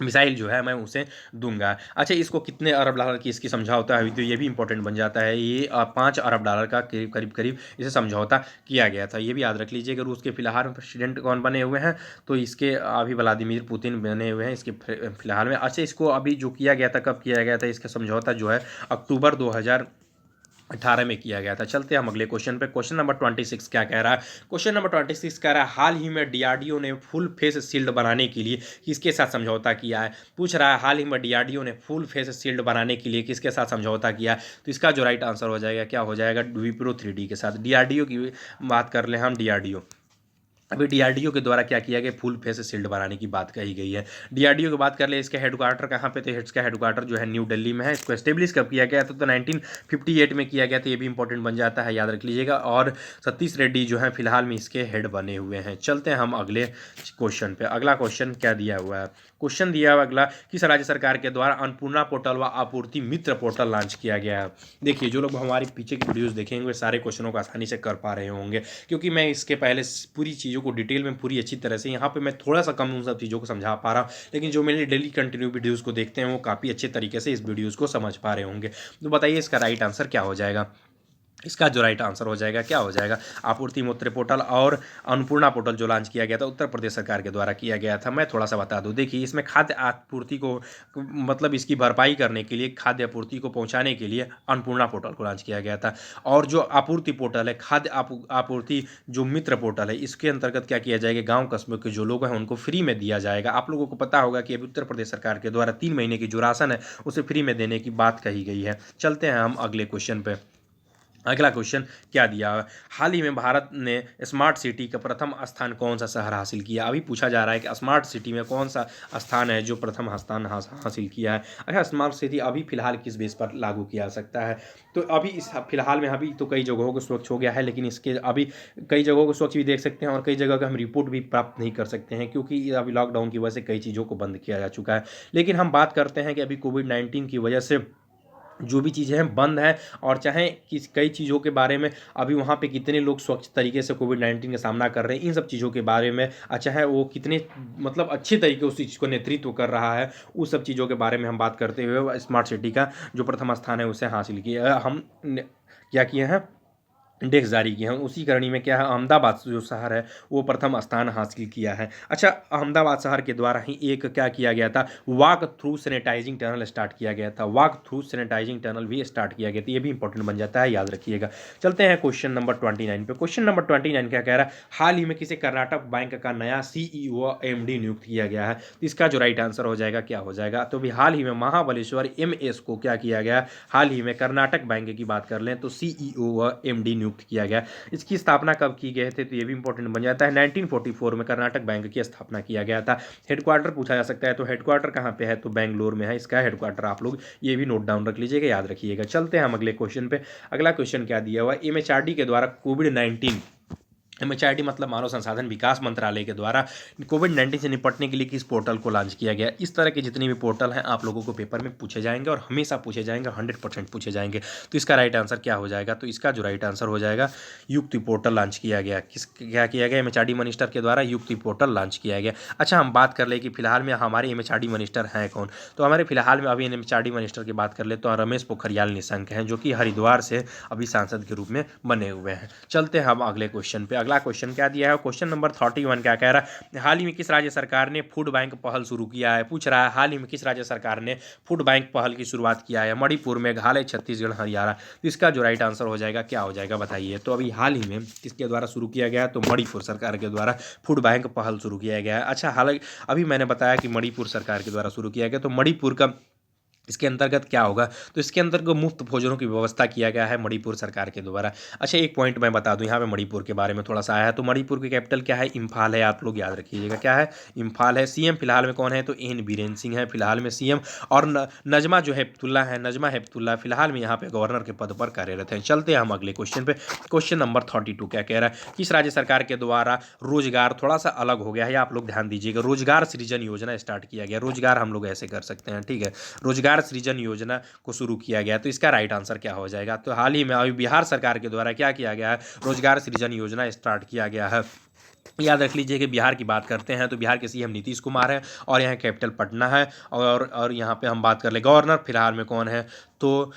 मिसाइल जो है मैं उसे दूंगा। अच्छा, इसको कितने अरब डॉलर की इसकी समझौता है? तो ये भी इंपॉर्टेंट बन जाता है। ये 5 अरब डॉलर का करीब करीब इसे समझौता किया गया था। ये भी याद रख लीजिएगा। रूस के फिलहाल में प्रेसिडेंट कौन बने हुए हैं? तो इसके अभी व्लादिमीर पुतिन बने हुए हैं इसके फिलहाल में। अच्छा, इसको अभी जो किया गया था, कब किया गया था? इसका समझौता जो है अक्टूबर 2018 में किया गया था। चलते हैं हम अगले क्वेश्चन पे। क्वेश्चन नंबर 26 क्या कह रहा है? क्वेश्चन नंबर 26 कह रहा है, हाल ही में डीआरडीओ ने फुल फेस शील्ड बनाने के लिए किसके साथ समझौता किया है? पूछ रहा है, हाल ही में डीआरडीओ ने फुल फेस शील्ड बनाने के लिए किसके साथ समझौता किया है? तो इसका जो राइट आंसर हो जाएगा, क्या हो जाएगा? विप्रो 3D के साथ। डीआरडीओ की बात कर ले हम। डीआरडीओ अभी डीआरडीओ के द्वारा क्या किया गया? फुल फेस शील्ड बनाने की बात कही गई है। डीआरडीओ की बात कर ले, इसका हेडक्वार्टर कहाँ पे? तो इसका हेडक्वार्टर जो है न्यू दिल्ली में है। इसको एस्टेब्लिश कब किया गया था? तो 1958 में किया गया था। ये भी इंपॉर्टेंट बन जाता है, याद रख लीजिएगा। और सतीश रेड्डी जो है फिलहाल में इसके हेड बने हुए हैं। चलते हैं हम अगले क्वेश्चन पे। अगला क्वेश्चन क्या दिया हुआ है? क्वेश्चन दिया हुआ अगला, किस राज्य सरकार के द्वारा अन्नपूर्णा पोर्टल व आपूर्ति मित्र पोर्टल लॉन्च किया गया है? देखिए, जो लोग हमारे पीछे की वीडियोस देखेंगे वे सारे क्वेश्चनों को आसानी से कर पा रहे होंगे, क्योंकि मैं इसके पहले पूरी चीज़ों को डिटेल में पूरी अच्छी तरह से, यहाँ पे मैं थोड़ा सा कम उन सब चीज़ों को समझा पा रहा हूँ, लेकिन जो मेरे डेली कंटिन्यू वीडियोज़ को देखते हैं वो काफ़ी अच्छे तरीके से इस वीडियोज़ को समझ पा रहे होंगे। तो बताइए इसका राइट आंसर क्या हो जाएगा? इसका जो राइट आंसर हो जाएगा क्या हो जाएगा, आपूर्ति मित्र पोर्टल और अन्नपूर्णा पोर्टल जो लॉन्च किया गया था उत्तर प्रदेश सरकार के द्वारा किया गया था। मैं थोड़ा सा बता दूं, देखिए इसमें खाद्य आपूर्ति को मतलब इसकी भरपाई करने के लिए, खाद्य आपूर्ति को पहुंचाने के लिए अन्नपूर्णा पोर्टल को लॉन्च किया गया था। और जो आपूर्ति पोर्टल है, खाद्य आपूर्ति जो मित्र पोर्टल है, इसके अंतर्गत क्या किया जाएगा, गाँव कस्बों के जो लोग हैं उनको फ्री में दिया जाएगा। आप लोगों को पता होगा कि अभी उत्तर प्रदेश सरकार के द्वारा 3 महीने की जो राशन है उसे फ्री में देने की बात कही गई है। चलते हैं हम अगले क्वेश्चन पे। अगला क्वेश्चन क्या दिया है, हाल ही में भारत ने स्मार्ट सिटी का प्रथम स्थान कौन सा शहर हासिल किया। अभी पूछा जा रहा है कि स्मार्ट सिटी में कौन सा स्थान है जो प्रथम स्थान हासिल किया है। अच्छा, स्मार्ट सिटी अभी फिलहाल किस बेस पर लागू किया जा सकता है, तो अभी इस फिलहाल में अभी तो कई जगहों को स्वच्छ हो गया है, लेकिन इसके अभी कई जगहों को स्वच्छ भी देख सकते हैं और कई जगह का हम रिपोर्ट भी प्राप्त नहीं कर सकते हैं, क्योंकि अभी लॉकडाउन की वजह से कई चीज़ों को बंद किया जा चुका है। लेकिन हम बात करते हैं कि अभी कोविड-19 की वजह से जो भी चीज़ें हैं बंद हैं, और चाहे किस कई चीज़ों के बारे में अभी वहाँ पे कितने लोग स्वच्छ तरीके से कोविड-19 का सामना कर रहे हैं, इन सब चीज़ों के बारे में, चाहे वो कितने मतलब अच्छे तरीके उस चीज़ को नेतृत्व कर रहा है, उस सब चीज़ों के बारे में हम बात करते हुए स्मार्ट सिटी का जो प्रथम स्थान है उसे हासिल किया क्या किए हैं, इंडेक्स जारी किए हैं। उसी कड़ी में क्या है, अहमदाबाद जो शहर है वो प्रथम स्थान हासिल किया है। अच्छा, अहमदाबाद शहर के द्वारा ही एक क्या किया गया था, walk through sanitising tunnel start किया गया था। वॉक थ्रू सैनिटाइजिंग टनल भी स्टार्ट किया गया था, ये भी इंपॉर्टेंट बन जाता है, याद रखिएगा। चलते हैं क्वेश्चन नंबर 29 पे। क्वेश्चन नंबर 29 क्या कह रहा है, हाल ही में किसी कर्नाटक बैंक का नया CEO MD नियुक्त किया गया है। तो इसका जो राइट आंसर हो जाएगा क्या हो जाएगा, तो भी हाल ही में महाबलेश्वर MS को क्या किया गया, हाल ही में कर्नाटक बैंक की बात कर लें तो CEO व MD नियुक्त किया गया। इसकी स्थापना कब की गए थे, तो ये भी इंपॉर्टेंट बन जाता है। 1944 में कर्नाटक बैंक की स्थापना किया गया था। हेडक्वार्टर पूछा जा सकता है, तो हेडक्वार्टर कहाँ पे है, तो बेंगलोर में है इसका हेडक्वार्टर। आप लोग ये भी नोट डाउन रख लीजिएगा, याद रखिएगा। चलते हैं हम अगले क्वेश्चन पे। अगला क्वेश्चन क्या दिया हुआ, MHRD के द्वारा कोविड-19, MHRD मतलब मानव संसाधन विकास मंत्रालय के द्वारा कोविड-19 से निपटने के लिए किस पोर्टल को लॉन्च किया गया। इस तरह के जितने भी पोर्टल हैं आप लोगों को पेपर में पूछे जाएंगे और हमेशा पूछे जाएंगे, 100% पूछे जाएंगे। तो इसका राइट आंसर क्या हो जाएगा, तो इसका जो राइट आंसर हो जाएगा, युक्ति पोर्टल लॉन्च किया गया। क्या किया गया, MHRD मिनिस्टर के द्वारा युक्ति पोर्टल लॉन्च किया गया। अच्छा, हम बात कर ले कि फिलहाल में हमारे MHRD मिनिस्टर हैं कौन, तो हमारे फिलहाल में अभी MHRD मिनिस्टर की बात कर ले तो रमेश पोखरियाल निशंक हैं, जो कि हरिद्वार से अभी सांसद के रूप में बने हुए हैं। चलते हैं हम अगले क्वेश्चन पे। अगला क्वेश्चन क्या दिया है, क्वेश्चन नंबर 31 क्या कह रहा है, हाल ही में किस राज्य सरकार ने फूड बैंक पहल शुरू किया है। पूछ रहा है हाल ही में किस राज्य सरकार ने फूड बैंक पहल की शुरुआत किया है, मणिपुर, मेघालय, छत्तीसगढ़, हरियाणा। तो इसका जो राइट आंसर हो जाएगा क्या हो जाएगा, बताइए। तो अभी हाल ही में किसके द्वारा शुरू किया गया है, तो मणिपुर सरकार के द्वारा फूड बैंक पहल शुरू किया गया है। अच्छा, हालांकि अभी मैंने बताया कि मणिपुर सरकार के द्वारा शुरू किया गया, तो मणिपुर का इसके अंतर्गत क्या होगा, तो इसके अंतर्गत मुफ्त भोजनों की व्यवस्था किया गया है मणिपुर सरकार के द्वारा। अच्छा, एक पॉइंट मैं बता दूं, यहाँ पे मणिपुर के बारे में थोड़ा सा आया है, तो मणिपुर की कैपिटल क्या है, इम्फाल है। आप लोग याद रखिएगा क्या है, इम्फाल है। CM फिलहाल में कौन है, तो N बीरेन सिंह है फिलहाल में CM। और नजमा जो हेपतुल्ला है, नजमा हेपतुल्ला फिलहाल में यहाँ पे गवर्नर के पद पर कार्यरत हैं। चलते हैं हम अगले क्वेश्चन पे। क्वेश्चन नंबर 32 क्या कह रहा है, किस राज्य सरकार के द्वारा रोजगार, थोड़ा सा अलग हो गया है, आप लोग ध्यान दीजिएगा, रोजगार सृजन योजना स्टार्ट किया गया। रोजगार हम लोग ऐसे कर सकते हैं, ठीक है, रोजगार सृजन योजना को शुरू किया गया। तो इसका राइट आंसर क्या हो जाएगा, तो हाल ही में अभी बिहार सरकार के द्वारा क्या किया गया है, रोजगार सृजन योजना स्टार्ट किया गया है। याद रख लीजिए कि बिहार की बात करते हैं तो बिहार के CM नीतीश कुमार है और यहाँ कैपिटल पटना है। और यहाँ पे हम बात कर ले गवर्नर फिलहाल में कौन है, तो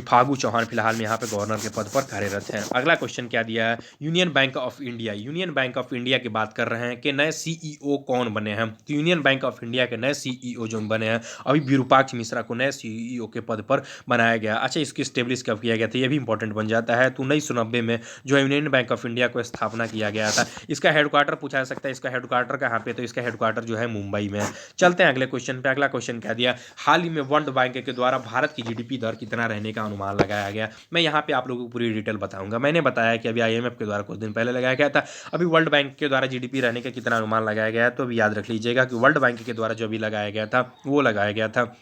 फागू चौहान फिलहाल में यहाँ पे गवर्नर के पद पर कार्यरत हैं। अगला क्वेश्चन क्या दिया है, union bank of India, union bank of India की बात कर रहे हैं कि नए CEO कौन बने हैं। तो यूनियन बैंक ऑफ इंडिया के नए CEO जो बने हैं, अभी विरूपाक्ष मिश्रा को नए CEO के पद पर बनाया गया। अच्छा, इसकी स्टेब्लिश कब किया गया था, ये भी इंपॉर्टेंट बन जाता है। तो 1990 में जो यूनियन बैंक ऑफ इंडिया को स्थापना किया गया था। इसका हेडक्वार्टर पूछा जा सकता है, इसका हेडक्वार्टर कहाँ पे, तो इसका हेडक्वार्टर जो है मुंबई में है। चलते हैं अगले क्वेश्चन पे। अगला क्वेश्चन क्या दिया, हाल ही में वर्ल्ड बैंक के द्वारा भारत की GDP दर कितना रहने का अनुमान लगाया गया। मैं यहाँ पे आप लोगों को पूरी डिटेल बताऊंगा। मैंने बताया कि अभी IMF के द्वारा कुछ दिन पहले लगाया गया था, अभी वर्ल्ड बैंक के द्वारा GDP रहने का कितना अनुमान लगाया गया है, तो अभी याद रख लीजिएगा कि वर्ल्ड बैंक के द्वारा जो अभी लगाया गया था वो लगाया गया था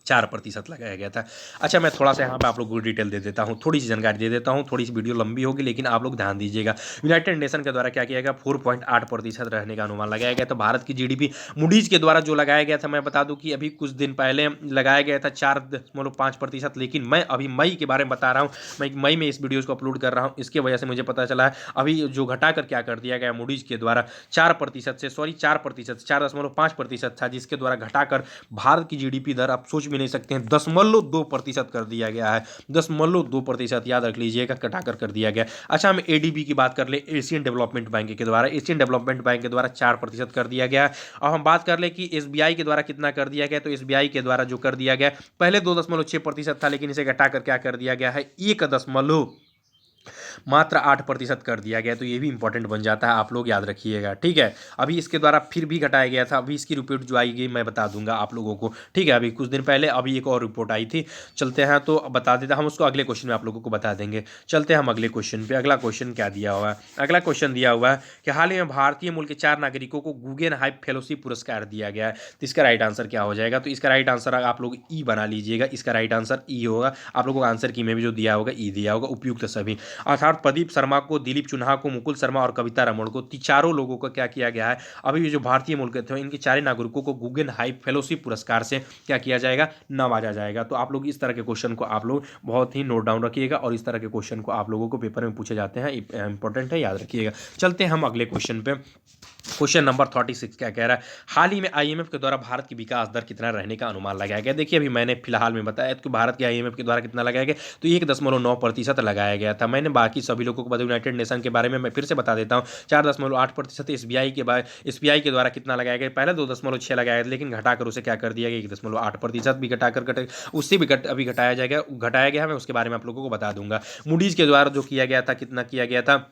4% लगाया गया था। अच्छा, मैं थोड़ा सा यहाँ पे आप लोगों को डिटेल दे देता हूँ, थोड़ी सी जानकारी दे देता हूँ, थोड़ी सी वीडियो लंबी होगी लेकिन आप लोग ध्यान दीजिएगा। यूनाइटेड नेशन के द्वारा क्या किया गया, 4.8% रहने का अनुमान लगाया गया। तो भारत की GDP मूडीज के द्वारा जो लगाया गया था, मैं बता दूं कि अभी कुछ दिन पहले लगाया गया था 4.5%, लेकिन मैं अभी मई के बारे में बता रहा हूँ। मैं मई में इस वीडियोज़ को अपलोड कर रहा हूँ, इसके वजह से मुझे पता चला है अभी जो घटाकर क्या कर दिया गया मूडीज के द्वारा 4% से, सॉरी 4%, 4.5% था, जिसके द्वारा घटाकर भारत की GDP दर आप सोच भी नहीं सकते हैं, 0.2% कर दिया गया है, 0.2% याद रख लीजिएगा, कटाकर कर दिया गया। अच्छा, हम एडीबी की बात कर ले, एशियन डेवलपमेंट बैंक के द्वारा, एशियन डेवलपमेंट बैंक के द्वारा 4% कर दिया गया है। अब हम बात कर ले कि एसबीआई के द्वारा कितना कर दिया गया, तो एसबीआई के द्वारा जो कर दिया गया, पहले 2.6% था, लेकिन इसे घटाकर क्या कर दिया गया है, 1 मात्र 8% कर दिया गया। तो ये भी इंपॉर्टेंट बन जाता है, आप लोग याद रखिएगा, ठीक है। अभी इसके द्वारा फिर भी घटाया गया था, अभी इसकी रिपोर्ट जो आएगी मैं बता दूंगा आप लोगों को, ठीक है। अभी कुछ दिन पहले अभी एक और रिपोर्ट आई थी, चलते हैं तो बता देता, हम उसको अगले क्वेश्चन में आप लोगों को बता देंगे। चलते हैं हम अगले क्वेश्चन पे। अगला क्वेश्चन क्या दिया हुआ है, अगला क्वेश्चन दिया हुआ है कि हाल ही में भारतीय मूल के 4 नागरिकों को गूगेनहाइम फेलोशिप पुरस्कार दिया गया है। तो इसका राइट आंसर क्या हो जाएगा, तो इसका राइट आंसर आप लोग ई बना लीजिएगा, इसका राइट आंसर ई होगा। आप लोगों को आंसर की में भी जो दिया होगा ई दिया होगा, उपयुक्त सभी, अर्थात प्रदीप शर्मा को, दिलीप चुन्हा को, मुकुल शर्मा और कविता रमण को, चारों लोगों को क्या किया गया है, अभी ये जो भारतीय मूल के थे इनके 4 नागरिकों को गूगेनहाइम फेलोशिप पुरस्कार से क्या किया जाएगा, नवाजा जाएगा। तो आप लोग इस तरह के क्वेश्चन को आप लोग बहुत ही नोट डाउन रखिएगा, और इस तरह के क्वेश्चन को आप लोगों को पेपर में पूछे जाते हैं, इंपॉर्टेंट है, याद रखिएगा। चलते हैं हम अगले क्वेश्चन पे। क्वेश्चन नंबर 36 क्या कह रहा है, हाल ही में आईएमएफ के द्वारा भारत की विकास दर कितना रहने का अनुमान लगाया गया। देखिए, अभी मैंने फिलहाल में बताया कि भारत के आईएमएफ के द्वारा कितना लगाया गया, तो 1.9% लगाया गया था। मैंने बाकी सभी लोगों को बताया, यूनाइटेड नेशन के बारे में मैं फिर से बता देता हूँ, 4.8%। एसबीआई के द्वारा कितना लगाया गया, पहले 2.6 लगाया था, लेकिन घटाकर उसे क्या कर दिया गया, 1.8% भी घटाकर उससे भी अभी घटाया गया है, मैं उसके बारे में आप लोगों को बता दूंगा। मूडीज के द्वारा जो किया गया था, कितना किया गया था,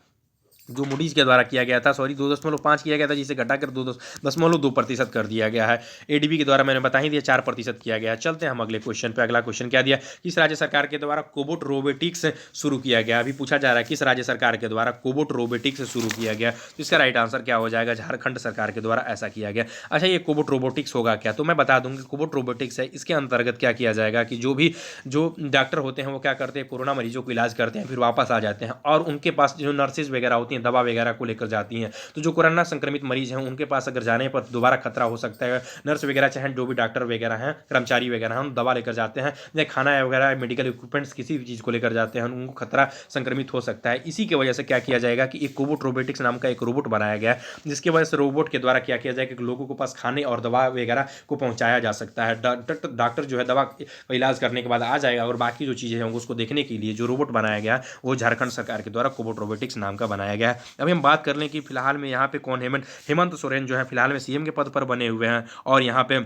जो मूडीज के द्वारा किया गया था, सॉरी 2.5 किया गया था, जिसे घटाकर 2.2% कर दिया गया है। एडीबी के द्वारा मैंने बता ही दिया 4% किया गया है। चलते हैं हम अगले क्वेश्चन पे। अगला क्वेश्चन क्या दिया, किस राज्य सरकार के द्वारा कोबोट रोबोटिक्स शुरू किया गया। अभी पूछा जा रहा है किस राज्य सरकार के द्वारा कोबोट रोबोटिक्स शुरू किया गया, तो इसका राइट आंसर क्या हो जाएगा, झारखंड सरकार के द्वारा ऐसा किया गया। अच्छा, ये कोबोट रोबोटिक्स होगा क्या, तो मैं बता दूंगी, कोबोट रोबोटिक्स है, इसके अंतर्गत क्या किया जाएगा कि जो डॉक्टर होते हैं वो क्या करते हैं, कोरोना मरीजों को इलाज करते हैं, फिर वापस आ जाते हैं, और उनके पास जो नर्सेज वगैरह होती हैं दवा वगैरह को लेकर जाती हैं। तो जो कोरोना संक्रमित मरीज हैं उनके पास अगर जाने पर दोबारा खतरा हो सकता है, नर्स वगैरह चाहे जो भी डॉक्टर वगैरह हैं, कर्मचारी वगैरह हैं, दवा लेकर जाते हैं या खाना वगैरह मेडिकल इक्विपमेंट्स किसी भी चीज़ को लेकर जाते हैं, उनको खतरा संक्रमित हो सकता है। इसी की वजह से क्या किया जाएगा कि एक कोबोट रोबोटिक्स नाम का एक रोबोट बनाया गया है, जिसकी वजह से रोबोट के द्वारा क्या किया जाएगा कि लोगों के पास खाने और दवा वगैरह को पहुंचाया जा सकता है। डॉक्टर जो है दवा का इलाज करने के बाद आ जाएगा, और बाकी जो चीज़ें हैं उसको देखने के लिए जो रोबोट बनाया गया वो झारखंड सरकार के द्वारा कोबोट रोबोटिक्स नाम का बनाया गया है। अभी हम बात कर लें कि फिलहाल में यहाँ पे कौन, हेमंत सोरेन जो है फिलहाल में सीएम के पद पर बने हुए हैं, और यहाँ पे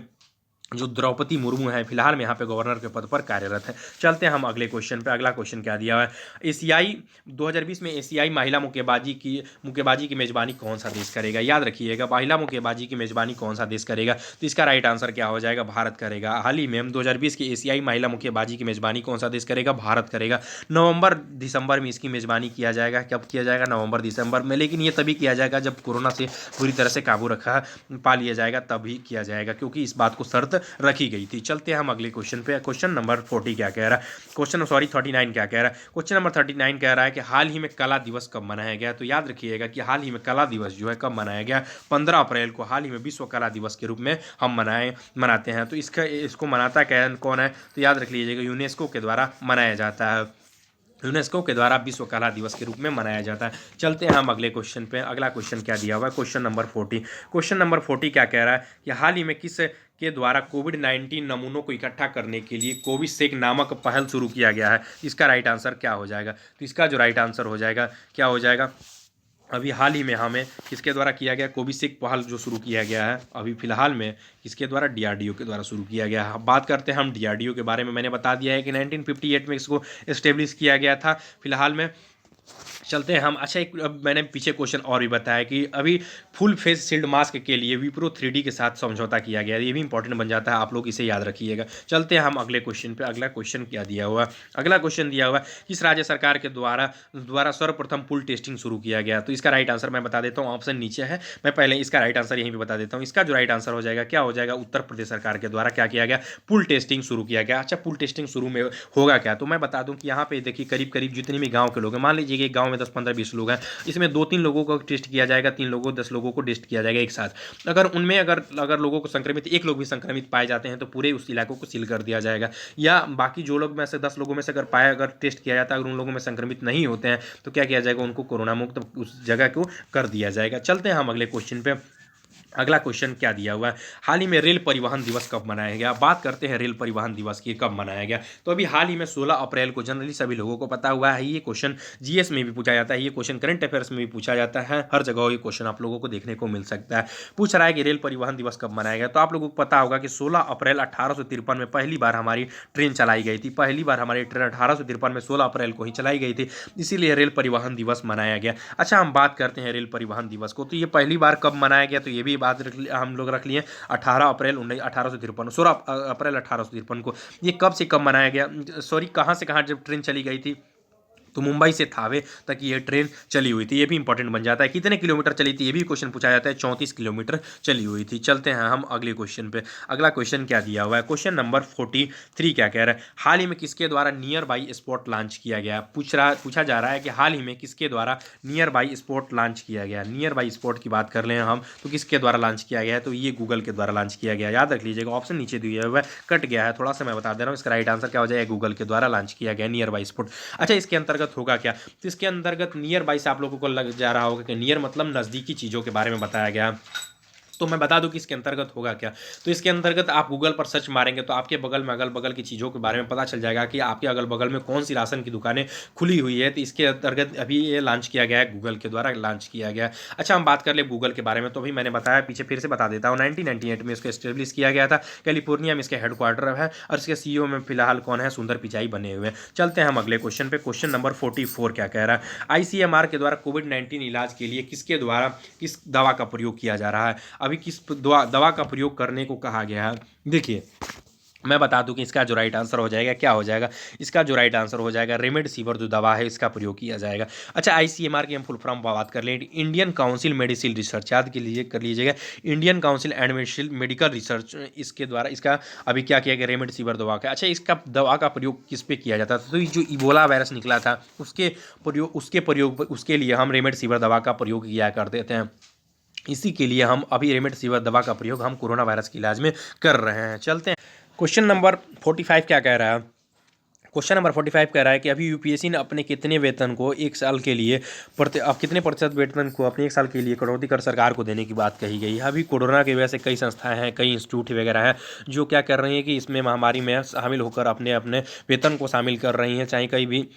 जो द्रौपदी मुर्मू है फिलहाल में यहाँ पे गवर्नर के पद पर कार्यरत है। चलते हैं हम अगले क्वेश्चन पे। अगला क्वेश्चन क्या दिया हुआ है, एशियाई 2020 में एशियाई महिला मुक्केबाजी की मेजबानी कौन सा देश करेगा। याद रखिएगा, महिला मुक्केबाजी की मेजबानी कौन सा देश करेगा, तो इसका राइट आंसर क्या हो जाएगा, भारत करेगा। हाल ही में 2020 की एशियाई महिला मुक्केबाजी की मेजबानी कौन सा देश करेगा, भारत करेगा। नवंबर दिसंबर में इसकी मेजबानी किया जाएगा, कब किया जाएगा, नवंबर दिसंबर में, लेकिन ये तभी किया जाएगा जब कोरोना से पूरी तरह से काबू पा लिया जाएगा, तभी किया जाएगा, क्योंकि इस बात को शर्त रखी गई थी। चलते हैं हम अगले क्वेश्चन पे। क्वेश्चन नंबर 40 क्या कह रहा है, 39 क्या कह रहा है, क्वेश्चन नंबर 39 कह रहा है कि हाल ही में कला दिवस कब मनाया गया। तो याद रखिएगा कि हाल ही में कला दिवस जो है कब मनाया गया, 15 अप्रैल को हाल ही में विश्व कला दिवस के रूप में हम मनाते हैं। तो इसको मनाता कौन है, तो याद रख लीजिएगा, यूनेस्को के द्वारा मनाया जाता है, यूनेस्को के द्वारा विश्व कला दिवस के रूप में मनाया जाता है। चलते हैं हम अगले क्वेश्चन पे। अगला क्वेश्चन क्या दिया हुआ है, क्वेश्चन नंबर 40। क्वेश्चन नंबर 40 क्या कह रहा है कि हाल ही में किस के द्वारा कोविड-19 नमूनों को इकट्ठा करने के लिए कोविसेक नामक पहल शुरू किया गया है। इसका राइट आंसर क्या हो जाएगा, तो इसका जो राइट आंसर हो जाएगा क्या हो जाएगा, अभी हाल ही में हमें किसके द्वारा किया गया, कोविसेक पहल जो शुरू किया गया है अभी फिलहाल में किसके द्वारा, डीआरडीओ के द्वारा शुरू किया गया है। बात करते हैं हम डीआरडीओ के बारे में, मैंने बता दिया है कि 1958 में इसको इस्टेब्लिश किया गया था फिलहाल में। चलते हैं हम। अच्छा, एक अब मैंने पीछे क्वेश्चन और भी बताया कि अभी फुल फेस शील्ड मास्क के लिए विप्रो 3D के साथ समझौता किया गया है, ये भी इंपॉर्टेंट बन जाता है, आप लोग इसे याद रखिएगा। चलते हैं हम अगले क्वेश्चन पे। अगला क्वेश्चन क्या दिया हुआ, अगला क्वेश्चन दिया हुआ किस राज्य सरकार के द्वारा सर्वप्रथम पुल टेस्टिंग शुरू किया गया। तो इसका राइट आंसर मैं बता देता हूँ, ऑप्शन नीचे है, मैं पहले इसका राइट आंसर यहीं पर बता देता हूँ। इसका जो राइट आंसर हो जाएगा क्या हो जाएगा, उत्तर प्रदेश सरकार के द्वारा क्या किया गया, पुल टेस्टिंग शुरू किया गया। अच्छा, पुल टेस्टिंग शुरू में होगा क्या, तो मैं बता दूं कि यहाँ पे देखिए करीब करीब जितने भी गाँव के लोग हैं, मान लीजिए कि गाँव में 10 15 20 लोग हैं, इसमें 2-3 लोगों को टेस्ट किया जाएगा, 3 लोगों 10 लोगों को टेस्ट किया जाएगा एक साथ। अगर उनमें अगर लोगों को संक्रमित एक लोग भी संक्रमित पाए जाते हैं तो पूरे उस इलाकों को सील कर दिया जाएगा, या बाकी जो लोग में से 10 लोगों में से अगर टेस्ट किया जाता है, अगर उन लोगों में संक्रमित नहीं होते हैं तो क्या किया जाएगा, उनको कोरोना मुक्त उस जगह को कर दिया जाएगा। चलते हैं हम अगले क्वेश्चन पे। अगला क्वेश्चन क्या दिया हुआ है, हाल ही में रेल परिवहन दिवस कब मनाया गया। बात करते हैं रेल परिवहन दिवस की, कब मनाया गया। तो अभी हाल ही में 16 अप्रैल को, जनरली सभी लोगों को पता हुआ है। ये क्वेश्चन जीएस में भी पूछा जाता है, ये क्वेश्चन करंट अफेयर्स में भी पूछा जाता है, हर जगह ये क्वेश्चन आप लोगों को देखने को मिल सकता है। पूछ रहा है कि रेल परिवहन दिवस कब मनाया गया। तो आप लोगों को पता होगा कि 16 अप्रैल 1853 में पहली बार हमारी ट्रेन चलाई गई थी। पहली बार हमारी ट्रेन 1853 में 16 अप्रैल को ही चलाई गई थी, इसीलिए रेल परिवहन दिवस मनाया गया। अच्छा, हम बात करते हैं रेल परिवहन दिवस को। तो ये पहली बार कब मनाया गया, तो ये भी बात हम लोग रख लिए 18 अप्रैल 1853, 16 अप्रैल 1853 को। ये कब से कब मनाया गया, सॉरी, कहाँ से कहाँ जब ट्रेन चली गई थी, तो मुंबई से थावे तक ये ट्रेन चली हुई थी। ये भी इंपॉर्टेंट बन जाता है। कितने किलोमीटर चली थी, ये भी क्वेश्चन पूछा जाता है। 34 किलोमीटर चली हुई थी। चलते हैं हम अगले क्वेश्चन पे। अगला क्वेश्चन क्या दिया हुआ है, क्वेश्चन नंबर 43 क्या कह रहा है, हाल ही में किसके द्वारा नियर बाई स्पॉट लॉन्च किया गया। पूछा जा रहा है कि हाल ही में किसके द्वारा नियर बाई स्पॉट लॉन्च किया गया। नियर बाई स्पॉट की बात कर लें हम, तो किसके द्वारा लॉन्च किया गया है, तो ये गूगल के द्वारा लॉन्च किया गया। याद रख लीजिएगा, ऑप्शन नीचे दिया हुआ है, कट गया है थोड़ा सा, मैं बता दे रहा हूँ। इसका राइट आंसर क्या हो जाएगा, गूगल के द्वारा लॉन्च किया गया नियर बाई स्पॉट। अच्छा, इसके अंतर्गत होगा क्या, तो इसके अंतर्गत नियर बाई से आप लोगों को लग जा रहा होगा कि नियर मतलब नज़दीकी चीज़ों के बारे में बताया गया। तो मैं बता दूं कि इसके अंतर्गत होगा क्या। तो इसके अंतर्गत आप गूगल पर सर्च मारेंगे तो आपके बगल में अगल बगल की चीज़ों के बारे में पता चल जाएगा कि आपके अगल बगल में कौन सी राशन की दुकानें खुली हुई है। तो इसके अंतर्गत अभी ये लॉन्च किया गया है, गूगल के द्वारा लॉन्च किया गया है। अच्छा, हम बात कर ले गूगल के बारे में, तो अभी मैंने बताया, पीछे फिर से बता देता हूँ। 1998 में इसको एस्टेब्लिश किया गया था, कैलिफोर्निया में इसका हेडक्वार्टर है, और इसके सीईओ में फिलहाल कौन है, सुंदर पिचाई बने हुए हैं। चलते हैं हम अगले क्वेश्चन पे। क्वेश्चन नंबर 44 क्या कह रहा है, आईसीएमआर के द्वारा कोविड-19 इलाज के लिए किसके द्वारा किस दवा का प्रयोग किया जा रहा है। अभी किस दवा का प्रयोग करने को कहा गया है। देखिए, मैं बता दूं कि इसका जो राइट आंसर हो जाएगा क्या हो जाएगा, इसका जो राइट आंसर हो जाएगा रेमडेसिविर जो दवा है, इसका प्रयोग किया जाएगा। अच्छा, आईसीएमआर की हम फुल फॉर्म बात कर लें, इंडियन काउंसिल मेडिसिन रिसर्च, याद के लिए कर लीजिएगा, Indian council and medical research, इसके द्वारा इसका अभी क्या किया गया, रेमडेसिविर दवा का। अच्छा, इसका दवा का प्रयोग किस पे किया जाता था, तो जो इबोला वायरस निकला था उसके प्रयोग उसके लिए हम रेमडेसिविर दवा का प्रयोग किया करते थे। इसी के लिए हम अभी रेमडेसिविर दवा का प्रयोग हम कोरोना वायरस के इलाज में कर रहे हैं। चलते हैं क्वेश्चन नंबर 45 क्या कह रहा है। क्वेश्चन नंबर 45 कह रहा है कि अभी यूपीएससी ने अपने कितने वेतन को एक साल के लिए अब कितने प्रतिशत वेतन को अपने एक साल के लिए कटौती कर सरकार को देने की बात कही गई है। अभी कोरोना की वजह से कई संस्थाएं हैं, कई इंस्टीट्यूट वगैरह हैं जो क्या कर रही हैं कि इसमें महामारी में शामिल होकर अपने अपने वेतन को शामिल कर रही हैं, चाहे कहीं भी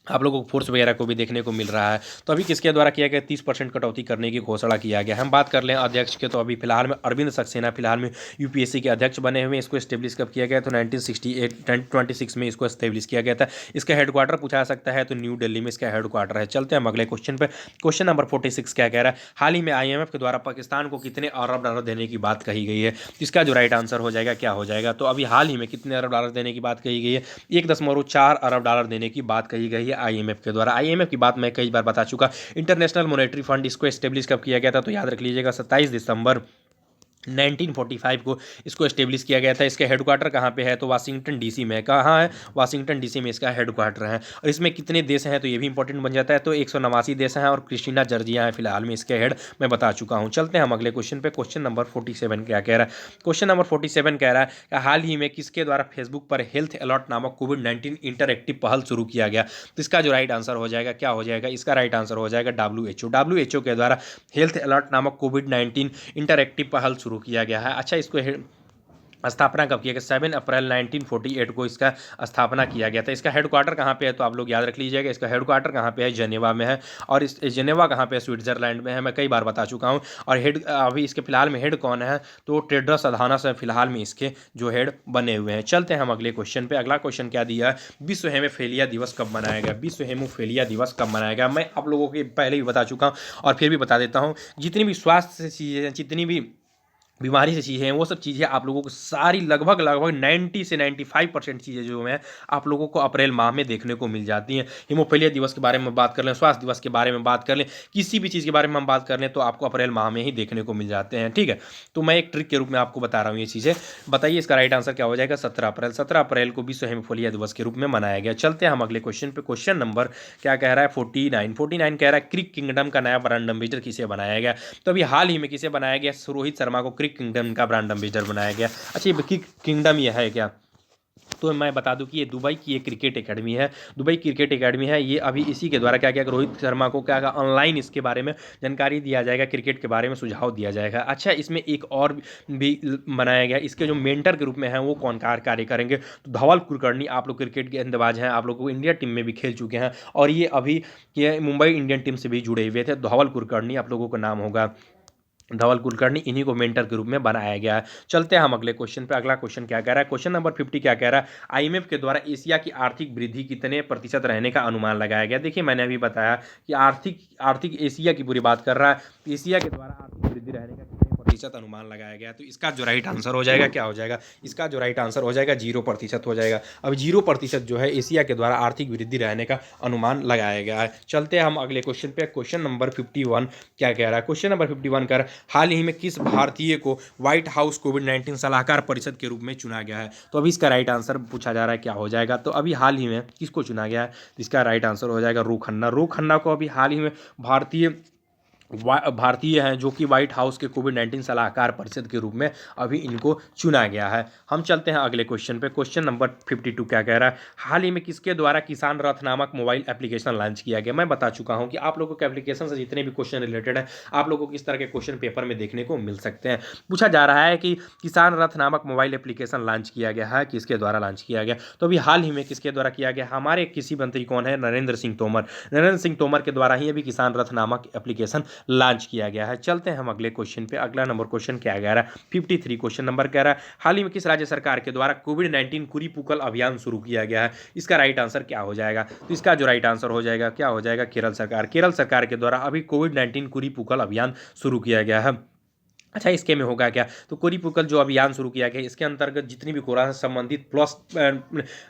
आप लोगों को फोर्स वगैरह को भी देखने को मिल रहा है। तो अभी किसके द्वारा किया गया, 30% कटौती करने की घोषणा किया गया। हम बात कर लें अध्यक्ष के, तो अभी फिलहाल में अरविंद सक्सेना फिलहाल में यूपीएससी के अध्यक्ष बने हुए हैं। इसको एस्टेब्लिश कब किया गया, तो 1926 में इसको एस्टेब्लिश किया गया था। इसका हेडक्वार्टर पूछा जा सकता है, तो न्यू दिल्ली में इसका हेडक्वार्टर है। चलते हैं हम अगले क्वेश्चन पर। क्वेश्चन नंबर 46 क्या कह रहा है, हाल ही में IMF के द्वारा पाकिस्तान को कितने अरब डॉलर देने की बात कही गई है। इसका जो राइट आंसर हो जाएगा क्या हो जाएगा, तो अभी हाल ही में कितने अरब डॉलर देने की बात कही गई है, 1.4 अरब डॉलर देने की बात कही गई है IMF के द्वारा। IMF की बात मैं कई बार बता चुका। इंटरनेशनल मॉनेटरी फंड, इसको एस्टेब्लिश कब किया गया था, तो याद रख लीजिएगा 27 दिसंबर 1945 को इसको एस्टेब्लिश किया गया था। इसका हेडक्वार्टर कहाँ पे है, तो वाशिंगटन डीसी में। कहाँ है, वाशिंगटन डीसी में इसका हेडक्वार्टर है। और इसमें कितने देश हैं, तो ये भी इंपॉर्टेंट बन जाता है। तो 189 देश हैं, और क्रिस्टीना जॉर्जिया है फिलहाल में इसके हेड, मैं बता चुका हूँ। चलते हैं हम अगले क्वेश्चन पे। क्वेश्चन नंबर 47 क्या कह रहा है, क्वेश्चन नंबर 47 कह रहा है कि हाल ही में किसके द्वारा फेसबुक पर हेल्थ अलर्ट नामक कोविड-19 इंटरएक्टिव पहल शुरू किया गया। तो इसका जो राइट आंसर हो जाएगा क्या हो जाएगा, इसका राइट आंसर हो जाएगा WHO के द्वारा हेल्थ अलर्ट नामक कोविड-19 इंटरएक्टिव पहल शुरू किया गया है। अच्छा, इसको स्थापना कब किया गया, 7 अप्रैल 1948 को इसका स्थापना किया गया था। इसका हेडक्वार्टर कहाँ पे है, तो आप लोग याद रख लीजिएगा, इसका हेडक्वार्टर कहाँ पे है, जेनेवा में है। और इस जेनेवा कहाँ पे है, स्विट्जरलैंड में है, मैं कई बार बता चुका हूँ। और हेड अभी इसके फिलहाल में हेड कौन है, तो टेड्रस अधानस है फिलहाल में इसके जो हेड बने हुए हैं। चलते हैं हम अगले क्वेश्चन पे। अगला क्वेश्चन क्या दिया है, विश्व हेमोफीलिया दिवस कब मनाया गया। विश्व हेमोफीलिया दिवस कब मनाया गया, मैं आप लोगों को पहले भी बता चुका हूँ और फिर भी बता देता हूँ। जितनी भी स्वास्थ्य से चीज़ें हैं, जितनी भी बीमारी से चीज़ें हैं, वो सब चीज़ें आप लोगों को सारी लगभग 90 से 95% चीज़ें जो हैं आप लोगों को अप्रैल माह में देखने को मिल जाती हैं। हीमोफीलिया दिवस के बारे में बात कर लें, स्वास्थ्य दिवस के बारे में बात कर लें, किसी भी चीज़ के बारे में हम बात कर लें, तो आपको अप्रैल माह में ही देखने को मिल जाते हैं। ठीक है, तो मैं एक ट्रिक के रूप में आपको बता रहा हूँ ये चीज़ें। बताइए इसका राइट आंसर क्या हो जाएगा, 17 अप्रैल को विश्व हेमोफीलिया दिवस के रूप में मनाया गया। चलते हैं हम अगले क्वेश्चन पे। क्वेश्चन नंबर क्या कह रहा है, 49 कह रहा है क्रिक किंगडम का नया ब्रांड एम्बेसडर किसे बनाया गया। तो अभी हाल ही में किसे बनाया गया, रोहित शर्मा को क्रिक किंगडम का ब्रांड एम्बेसडर बनाया गया। अच्छा, ये क्रिक किंगडम ये है क्या, तो मैं बता दूं कि ये दुबई की एक क्रिकेट एकेडमी है, दुबई क्रिकेट एकेडमी है। ये अभी इसी के द्वारा क्या क्या रोहित शर्मा को क्या ऑनलाइन इसके बारे में जानकारी दिया जाएगा, क्रिकेट के बारे में सुझाव दिया जाएगा। अच्छा, इसमें एक और भी बनाया गया, इसके जो मेंटर के रूप में हैं वो कौन कार्य करेंगे, तो धवल कुलकर्णी, आप लोग क्रिकेट के अंदाज हैं, आप लोग को इंडिया टीम में भी खेल चुके हैं और ये अभी ये मुंबई इंडियन टीम से भी जुड़े हुए थे। धवल कुलकर्णी आप लोगों का नाम होगा, धवल कुलकर्णी, इन्हीं को मेंटर के रूप में बनाया गया है। चलते हैं हम अगले क्वेश्चन पे। अगला क्वेश्चन क्या कह रहा है, क्वेश्चन नंबर 50 क्या कह रहा है, आईएमएफ के द्वारा एशिया की आर्थिक वृद्धि कितने प्रतिशत रहने का अनुमान लगाया गया। देखिए मैंने अभी बताया कि आर्थिक आर्थिक एशिया की पूरी बात कर रहा है, एशिया के द्वारा आर्थिक वृद्धि रहने का कितने प्रतिशत अनुमान लगाया गया। तो इसका जो राइट आंसर हो जाएगा क्या हो जाएगा, इसका जो राइट आंसर हो जाएगा 0% हो जाएगा। अब 0% जो है एशिया के द्वारा आर्थिक वृद्धि रहने का अनुमान लगाया गया है। चलते हैं हम अगले क्वेश्चन पे। क्वेश्चन नंबर 51 क्या कह रहा है, क्वेश्चन नंबर 51 कर हाल ही में किस भारतीय को व्हाइट हाउस कोविड-19 सलाहकार परिषद के रूप में चुना गया है। तो अभी इसका राइट आंसर पूछा जा रहा है क्या हो जाएगा, तो अभी हाल ही में किसको चुना गया है, तो इसका राइट आंसर हो जाएगा रू खन्ना। रू खन्ना को अभी हाल ही में भारतीय हैं जो कि व्हाइट हाउस के कोविड-19 सलाहकार परिषद के रूप में अभी इनको चुना गया है। हम चलते हैं अगले क्वेश्चन पे। क्वेश्चन नंबर 52 क्या कह रहा है, हाल ही में किसके द्वारा किसान रथ नामक मोबाइल एप्लीकेशन लॉन्च किया गया। मैं बता चुका हूं कि आप लोगों के एप्लीकेशन से जितने भी क्वेश्चन रिलेटेड है आप लोगों को इस तरह के क्वेश्चन पेपर में देखने को मिल सकते हैं। पूछा जा रहा है कि किसान रथ नामक मोबाइल एप्लीकेशन लॉन्च किया गया है, किसके द्वारा लॉन्च किया गया, तो अभी हाल ही में किसके द्वारा किया गया, हमारे कृषि मंत्री कौन है, नरेंद्र सिंह तोमर। नरेंद्र सिंह तोमर के द्वारा ही अभी किसान रथ नामक एप्लीकेशन लॉन्च किया गया है। चलते हैं हम अगले क्वेश्चन पे। अगला नंबर क्वेश्चन क्या कह रहा है, 53 क्वेश्चन नंबर कह रहा है, हाल ही में किस राज्य सरकार के द्वारा कोविड-19 कुरीपुकल अभियान शुरू किया गया है। इसका राइट आंसर क्या हो जाएगा, तो इसका जो राइट आंसर हो जाएगा क्या हो जाएगा, केरल सरकार। केरल सरकार के द्वारा अभी कोविड-19 कुरीपुकल अभियान शुरू किया गया है। अच्छा, इसके में होगा क्या, तो कुरीपुकल जो अभियान शुरू किया गया इसके अंतर्गत जितनी भी कोरोना से संबंधित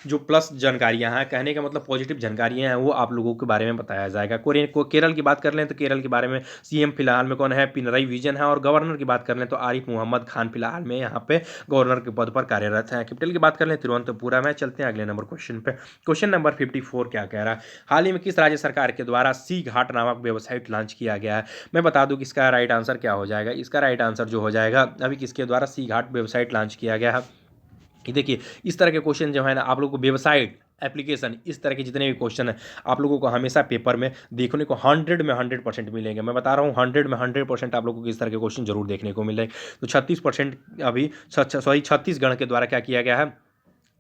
जो प्लस जानकारियां हैं, कहने का मतलब पॉजिटिव जानकारियां हैं, वो आप लोगों के बारे में बताया जाएगा। केरल की बात कर लें तो केरल के बारे में सीएम फिलहाल में कौन है, पिनराई विजयन है, और गवर्नर की बात कर लें तो आरिफ मोहम्मद खान फिलहाल में यहाँ पे गवर्नर के पद पर कार्यरत है। कैपिटल की बात कर लें तिरुवनंतपुरम में। चलते हैं अगले नंबर क्वेश्चन पे। क्वेश्चन नंबर 54 क्या कह रहा है, हाल ही में किस राज्य सरकार के द्वारा सी घाट नामक वेबसाइट लॉन्च किया गया है। मैं बता दूं कि इसका राइट आंसर क्या हो जाएगा, इसका राइट आंसर जो हो जाएगा, अभी किसके द्वारा सी घाट वेबसाइट लॉन्च किया गया है। ये देखिए इस तरह के क्वेश्चन जो है ना, आप लोगों को वेबसाइट एप्लीकेशन इस तरह के जितने भी क्वेश्चन हैं आप लोगों को हमेशा पेपर में देखने को 100 में 100% मिलेंगे। मैं बता रहा हूँ 100 में 100% आप लोगों को इस तरह के क्वेश्चन जरूर देखने को मिलेंगे। तो 36% अभी छत्तीसगढ़ के द्वारा क्या किया गया है,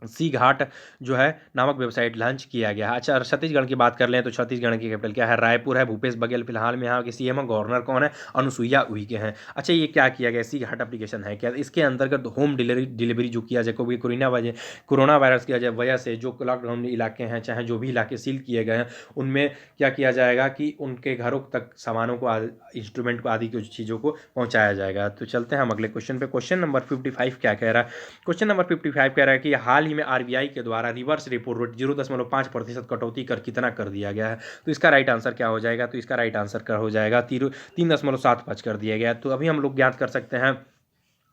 सी घाट जो है नामक वेबसाइट लॉन्च किया गया है। अच्छा, छत्तीसगढ़ की बात कर लें तो छत्तीसगढ़ की कैपिटल क्या है, रायपुर है। भूपेश बघेल फिलहाल में यहाँ के सीएम है। गवर्नर कौन है, अनुसुईया उइके हैं। अच्छा, ये क्या किया गया, सी घाट एप्लीकेशन है क्या, इसके अंतर्गत होम डिलीवरी जो किया जाए कोरोना वायरस की वजह से जो लॉकडाउन इलाके हैं, चाहे जो भी इलाके सील किए गए हैं, उनमें क्या किया जाएगा कि उनके घरों तक सामानों को, इंस्ट्रूमेंट को, आदि की चीज़ों को पहुँचाया जाएगा। तो चलते हैं हम अगले क्वेश्चन पे। क्वेश्चन नंबर 55 क्या कह रहा है, क्वेश्चन नंबर 55 कह रहा है कि हाल में आरबीआई के द्वारा रिवर्स रेपो रेट 0.5% कटौती कर कितना कर दिया गया है। तो इसका राइट आंसर क्या हो जाएगा, तो इसका राइट आंसर क्या हो जाएगा, 3.75 कर दिया गया। तो अभी हम लोग ज्ञात कर सकते हैं,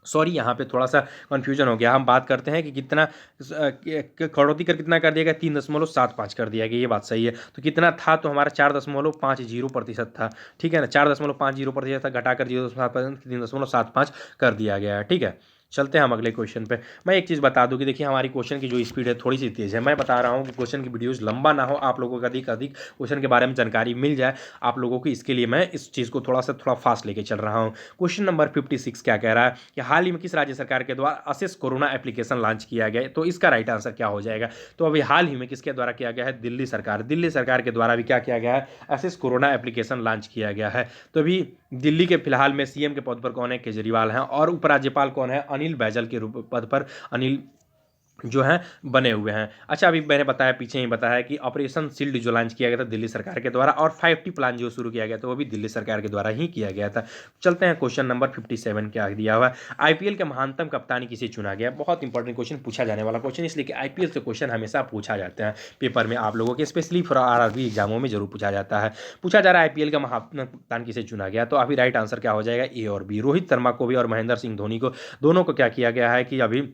सॉरी यहाँ पे थोड़ा सा कन्फ्यूजन हो गया, हम बात करते हैं कि कितना कटौती कर कितना कर दिया गया, 3.75 कर दिया गया, ये बात सही है। तो कितना था, तो हमारा 4.50% था, ठीक है ना, 4.50% था, घटाकर 0.7% 3.75 कर दिया गया है, ठीक है। चलते हैं हम अगले क्वेश्चन पे। मैं एक चीज़ बता दूं कि देखिए हमारी क्वेश्चन की जो स्पीड है थोड़ी सी तेज़ है। मैं बता रहा हूं कि क्वेश्चन की वीडियोस लंबा ना हो, आप लोगों को अधिक अधिक क्वेश्चन के बारे में जानकारी मिल जाए आप लोगों की, इसके लिए मैं इस चीज़ को थोड़ा फास्ट लेके चल रहा हूँ। क्वेश्चन नंबर 56 क्या कह रहा है कि हाल ही में किस राज्य सरकार के द्वारा असेस कोरोना एप्लीकेशन लॉन्च किया गया है। तो इसका राइट आंसर क्या हो जाएगा, तो अभी हाल ही में किसके द्वारा किया गया है, दिल्ली सरकार के द्वारा भी क्या किया गया है, असेस कोरोना एप्लीकेशन लॉन्च किया गया है। तो अभी दिल्ली के फिलहाल में सीएम के पद पर कौन है, केजरीवाल हैं, और उपराज्यपाल कौन है, अनिल बैजल के रूप पद पर अनिल जो है बने हुए हैं। अच्छा, अभी मैंने बताया, पीछे ही बताया कि ऑपरेशन शील्ड जो लॉन्च किया गया था दिल्ली सरकार के द्वारा, और 5T प्लान जो शुरू किया गया था वो भी दिल्ली सरकार के द्वारा ही किया गया था। चलते हैं क्वेश्चन नंबर 57 क्या दिया हुआ है, आईपीएल के महानतम कप्तानी किसे चुना गया। बहुत इंपॉर्टेंट क्वेश्चन पूछा जाने वाला क्वेश्चन, इसलिए कि आईपीएल से क्वेश्चन हमेशा पूछा जाते हैं पेपर में आप लोगों के, स्पेशली फॉर आरआरबी एग्जामों में जरूर पूछा जाता है। पूछा जा रहा है आईपीएल का महानतम कप्तान किसे चुना गया, तो अभी राइट आंसर क्या हो जाएगा, ए और बी। रोहित शर्मा को भी और महेंद्र सिंह धोनी को, दोनों को क्या किया गया है कि अभी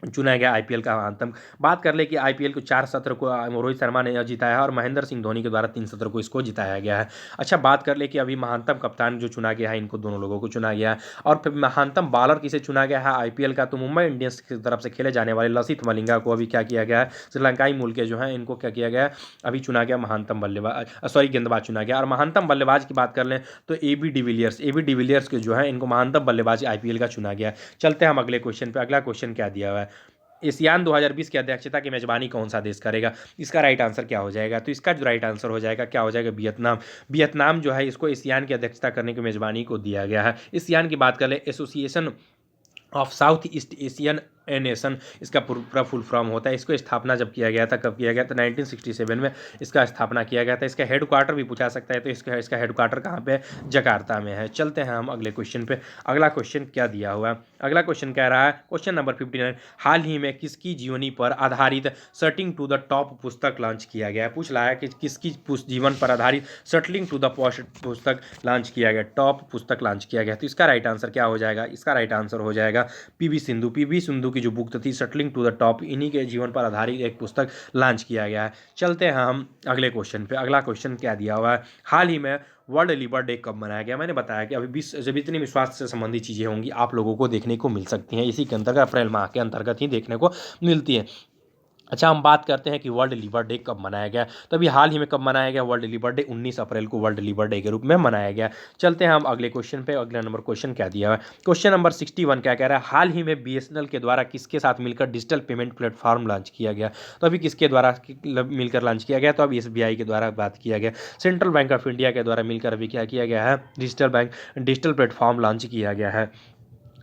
चुना गया आईपीएल का महानतम। बात कर ले कि आईपीएल को 4 सत्र को रोहित शर्मा ने जिताया है और महेंद्र सिंह धोनी के द्वारा 3 सत्र को इसको जिताया गया है। अच्छा, बात कर ले कि अभी महानतम कप्तान जो चुना गया है, इनको दोनों लोगों को चुना गया है। और फिर महानतम बॉलर किसे चुना गया है आईपीएल का, तो मुंबई इंडियंस की तरफ से खेले जाने वाले लसिथ मलिंगा को अभी क्या किया गया है, श्रीलंकाई मूल के जो है इनको क्या किया गया है, अभी चुना गया महानतम गेंदबाज चुना गया। और महानतम बल्लेबाज की बात कर लें तो ए बी डिविलियर्स के जो है इनको महानतम बल्लेबाज आईपीएल का चुना गया है। चलते हैं हम अगले क्वेश्चन पे। अगला क्वेश्चन क्या दिया हुआ है, एशियान 2020 की अध्यक्षता की मेजबानी कौन सा देश करेगा। इसका राइट आंसर क्या हो जाएगा, तो इसका जो राइट आंसर हो जाएगा क्या हो जाएगा, वियतनाम। वियतनाम जो है इसको एशियान की अध्यक्षता करने की मेजबानी को दिया गया है। एशियान की बात कर ले, association of south east Asian nation इसका पूरा फुल फॉर्म होता है। इसको स्थापना जब किया गया था, कब किया गया था, 1967 में इसका स्थापना किया गया था। इसका हेडक्वार्टर भी पूछा सकता है, तो इसका हेडक्वार्टर कहाँ पे है, जकार्ता में है। चलते हैं हम अगले क्वेश्चन पे। अगला क्वेश्चन क्या दिया हुआ है, अगला क्वेश्चन कह रहा है, क्वेश्चन नंबर 59, हाल ही में किसकी जीवनी पर आधारित सटिंग टू द टॉप पुस्तक लॉन्च किया गया है। पूछ रहा है कि किसकी जीवन पर आधारित सटलिंग टू द पुस्तक लॉन्च किया गया, टॉप पुस्तक लॉन्च किया गया। तो इसका राइट आंसर क्या हो जाएगा, इसका राइट आंसर हो जाएगा पीवी सिंधु की जो बुक थी सटलिंग टू द टॉप, इन्हीं के जीवन पर आधारित एक पुस्तक लॉन्च किया गया है। चलते हैं हम अगले क्वेश्चन पे। अगला क्वेश्चन क्या दिया हुआ है, हाल ही में वर्ल्ड लिवर डे कब मनाया गया। मैंने बताया कि अभी 20 जब इतनी भी स्वास्थ्य से संबंधित चीज़ें होंगी आप लोगों को देखने को मिल सकती हैं, इसी के अंतर्गत अप्रैल माह के अंतर्गत ही देखने को मिलती है। अच्छा, हम बात करते हैं कि वर्ल्ड लिवर डे कब मनाया गया। तो अभी हाल ही में कब मनाया गया वर्ल्ड लिवर डे, 19 अप्रैल को वर्ल्ड लिवर डे के रूप में मनाया गया। चलते हैं हम अगले क्वेश्चन पे। अगला नंबर क्वेश्चन क्या दिया हुआ है, क्वेश्चन नंबर 61 क्या कह रहा है, हाल ही में बीएसएनएल के द्वारा किसके साथ मिलकर डिजिटल पेमेंट प्लेटफॉर्म लॉन्च किया गया। तो अभी किसके द्वारा मिलकर लॉन्च किया गया, तो अभी एसबीआई के द्वारा बात किया गया। सेंट्रल बैंक ऑफ इंडिया के द्वारा मिलकर अभी क्या किया गया है, डिजिटल प्लेटफॉर्म लॉन्च किया गया है।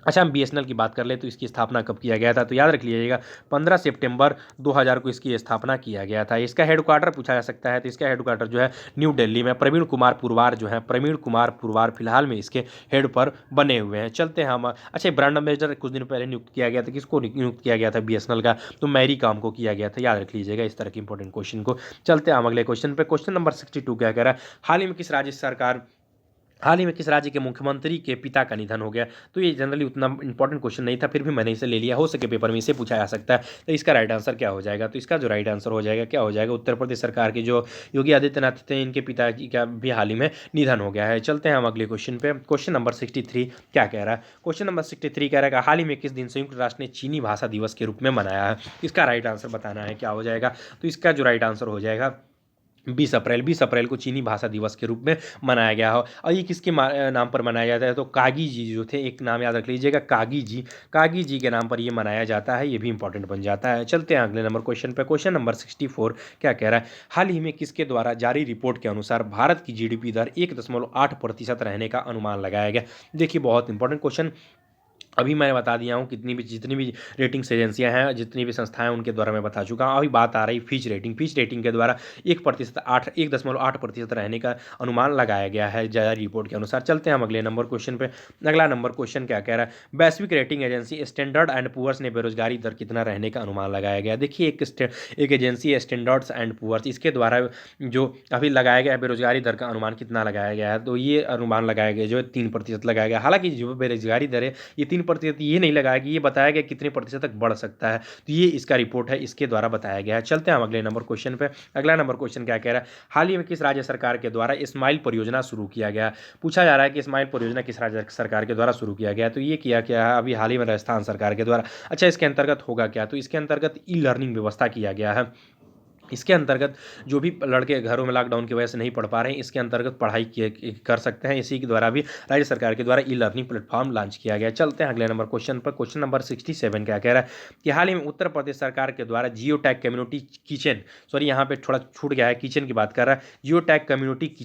अच्छा, हम बीएसएनएल की बात कर ले तो इसकी स्थापना कब किया गया था, तो याद रख लीजिएगा 15 सितंबर 2000 को इसकी स्थापना किया गया था। इसका हेडक्वार्टर पूछा जा सकता है, तो इसका हेडक्वार्टर जो है न्यू दिल्ली में प्रवीण कुमार पुरवार फिलहाल में इसके हेड पर बने हुए हैं। चलते हैं हम। अच्छा, ब्रांड एम्बेसडर कुछ दिन पहले नियुक्त किया गया था, किसको नियुक्त किया गया था बीएसएनएल का, तो मैरी कॉम को किया गया था। याद रख लीजिएगा इस तरह के इंपॉर्टेंट क्वेश्चन को। चलते हैं हम अगले क्वेश्चन पे। क्वेश्चन नंबर 62 क्या कह रहा है, हाल ही में किस राज्य के मुख्यमंत्री के पिता का निधन हो गया। तो ये जनरली उतना इंपॉर्टेंट क्वेश्चन नहीं था, फिर भी मैंने इसे ले लिया, हो सके पेपर में इसे पूछा जा सकता है। तो इसका राइट आंसर क्या हो जाएगा, तो इसका जो राइट आंसर हो जाएगा क्या हो जाएगा, उत्तर प्रदेश सरकार के जो योगी आदित्यनाथ थे इनके पिता जी का भी हाल ही में निधन हो गया है। चलते हैं हम अगले क्वेश्चन पे। क्वेश्चन नंबर 63 क्या कह रहा है, क्वेश्चन नंबर 63 कह रहा है हाल ही में किस दिन संयुक्त राष्ट्र ने चीनी भाषा दिवस के रूप में मनाया है। इसका राइट आंसर बताना है, क्या हो जाएगा, तो इसका जो राइट आंसर हो जाएगा 20 अप्रैल को चीनी भाषा दिवस के रूप में मनाया गया हो। और ये किसके नाम पर मनाया जाता है, तो कागी जी जो थे, एक नाम याद रख लीजिएगा, कागी जी के नाम पर ये मनाया जाता है, ये भी इंपॉर्टेंट बन जाता है। चलते हैं अगले नंबर क्वेश्चन पे। क्वेश्चन नंबर 64 क्या कह रहा है, हाल ही में किसके द्वारा जारी रिपोर्ट के अनुसार भारत की जीडीपी दर 1.8% रहने का अनुमान लगाया गया। देखिए, बहुत इंपॉर्टेंट क्वेश्चन। अभी मैंने बता दिया हूँ जितनी भी रेटिंग्स एजेंसियां हैं, जितनी भी संस्थाएं, उनके द्वारा मैं बता चुका हूँ। अभी बात आ रही फिच रेटिंग के द्वारा 1.8% रहने का अनुमान लगाया गया है जारी रिपोर्ट के अनुसार। चलते हैं हम अगले नंबर क्वेश्चन पे। अगला नंबर क्वेश्चन क्या कह रहा है, वैश्विक rating agency Standard and Poor's ने बेरोजगारी दर कितना रहने का अनुमान लगाया गया। देखिए, एक एजेंसी है स्टैंडर्ड्स एंड पुअर्स, इसके द्वारा जो अभी लगाया गया है बेरोजगारी दर का अनुमान कितना लगाया गया है, तो ये अनुमान लगाया गया जो 3% लगाया गया। हालांकि जो बेरोजगारी दर है ये 3% ये नहीं लगाया कि ये बताया गया कितने प्रतिशत तक बढ़ सकता है, तो ये इसका रिपोर्ट है, इसके द्वारा बताया गया है। चलते हैं हम अगले नंबर क्वेश्चन पे। अगला नंबर क्वेश्चन क्या कह रहा है, हाल ही में किस राज्य सरकार के द्वारा स्माइल परियोजना शुरू किया गया। पूछा जा रहा है कि स्माइल परियोजना किस राज्य सरकार के द्वारा शुरू किया गया, तो ये किया क्या है अभी हाल ही में राजस्थान सरकार के द्वारा। अच्छा, इसके अंतर्गत होगा क्या, तो इसके अंतर्गत ई लर्निंग व्यवस्था किया गया है। इसके अंतर्गत जो भी लड़के घरों में लॉकडाउन की वजह से नहीं पढ़ पा रहे हैं, इसके अंतर्गत पढ़ाई कर सकते हैं। इसी के द्वारा भी राज्य सरकार के द्वारा ई लर्निंग प्लेटफॉर्म लॉन्च किया गया। चलते हैं अगले नंबर क्वेश्चन पर। क्वेश्चन नंबर 67 क्या कह रहा है कि हाल ही में उत्तर प्रदेश सरकार के द्वारा geo tag community kitchen, sorry यहाँ पे थोड़ा छूट गया है, किचन की बात कर रहा है, जियो टैग कम्युनिटी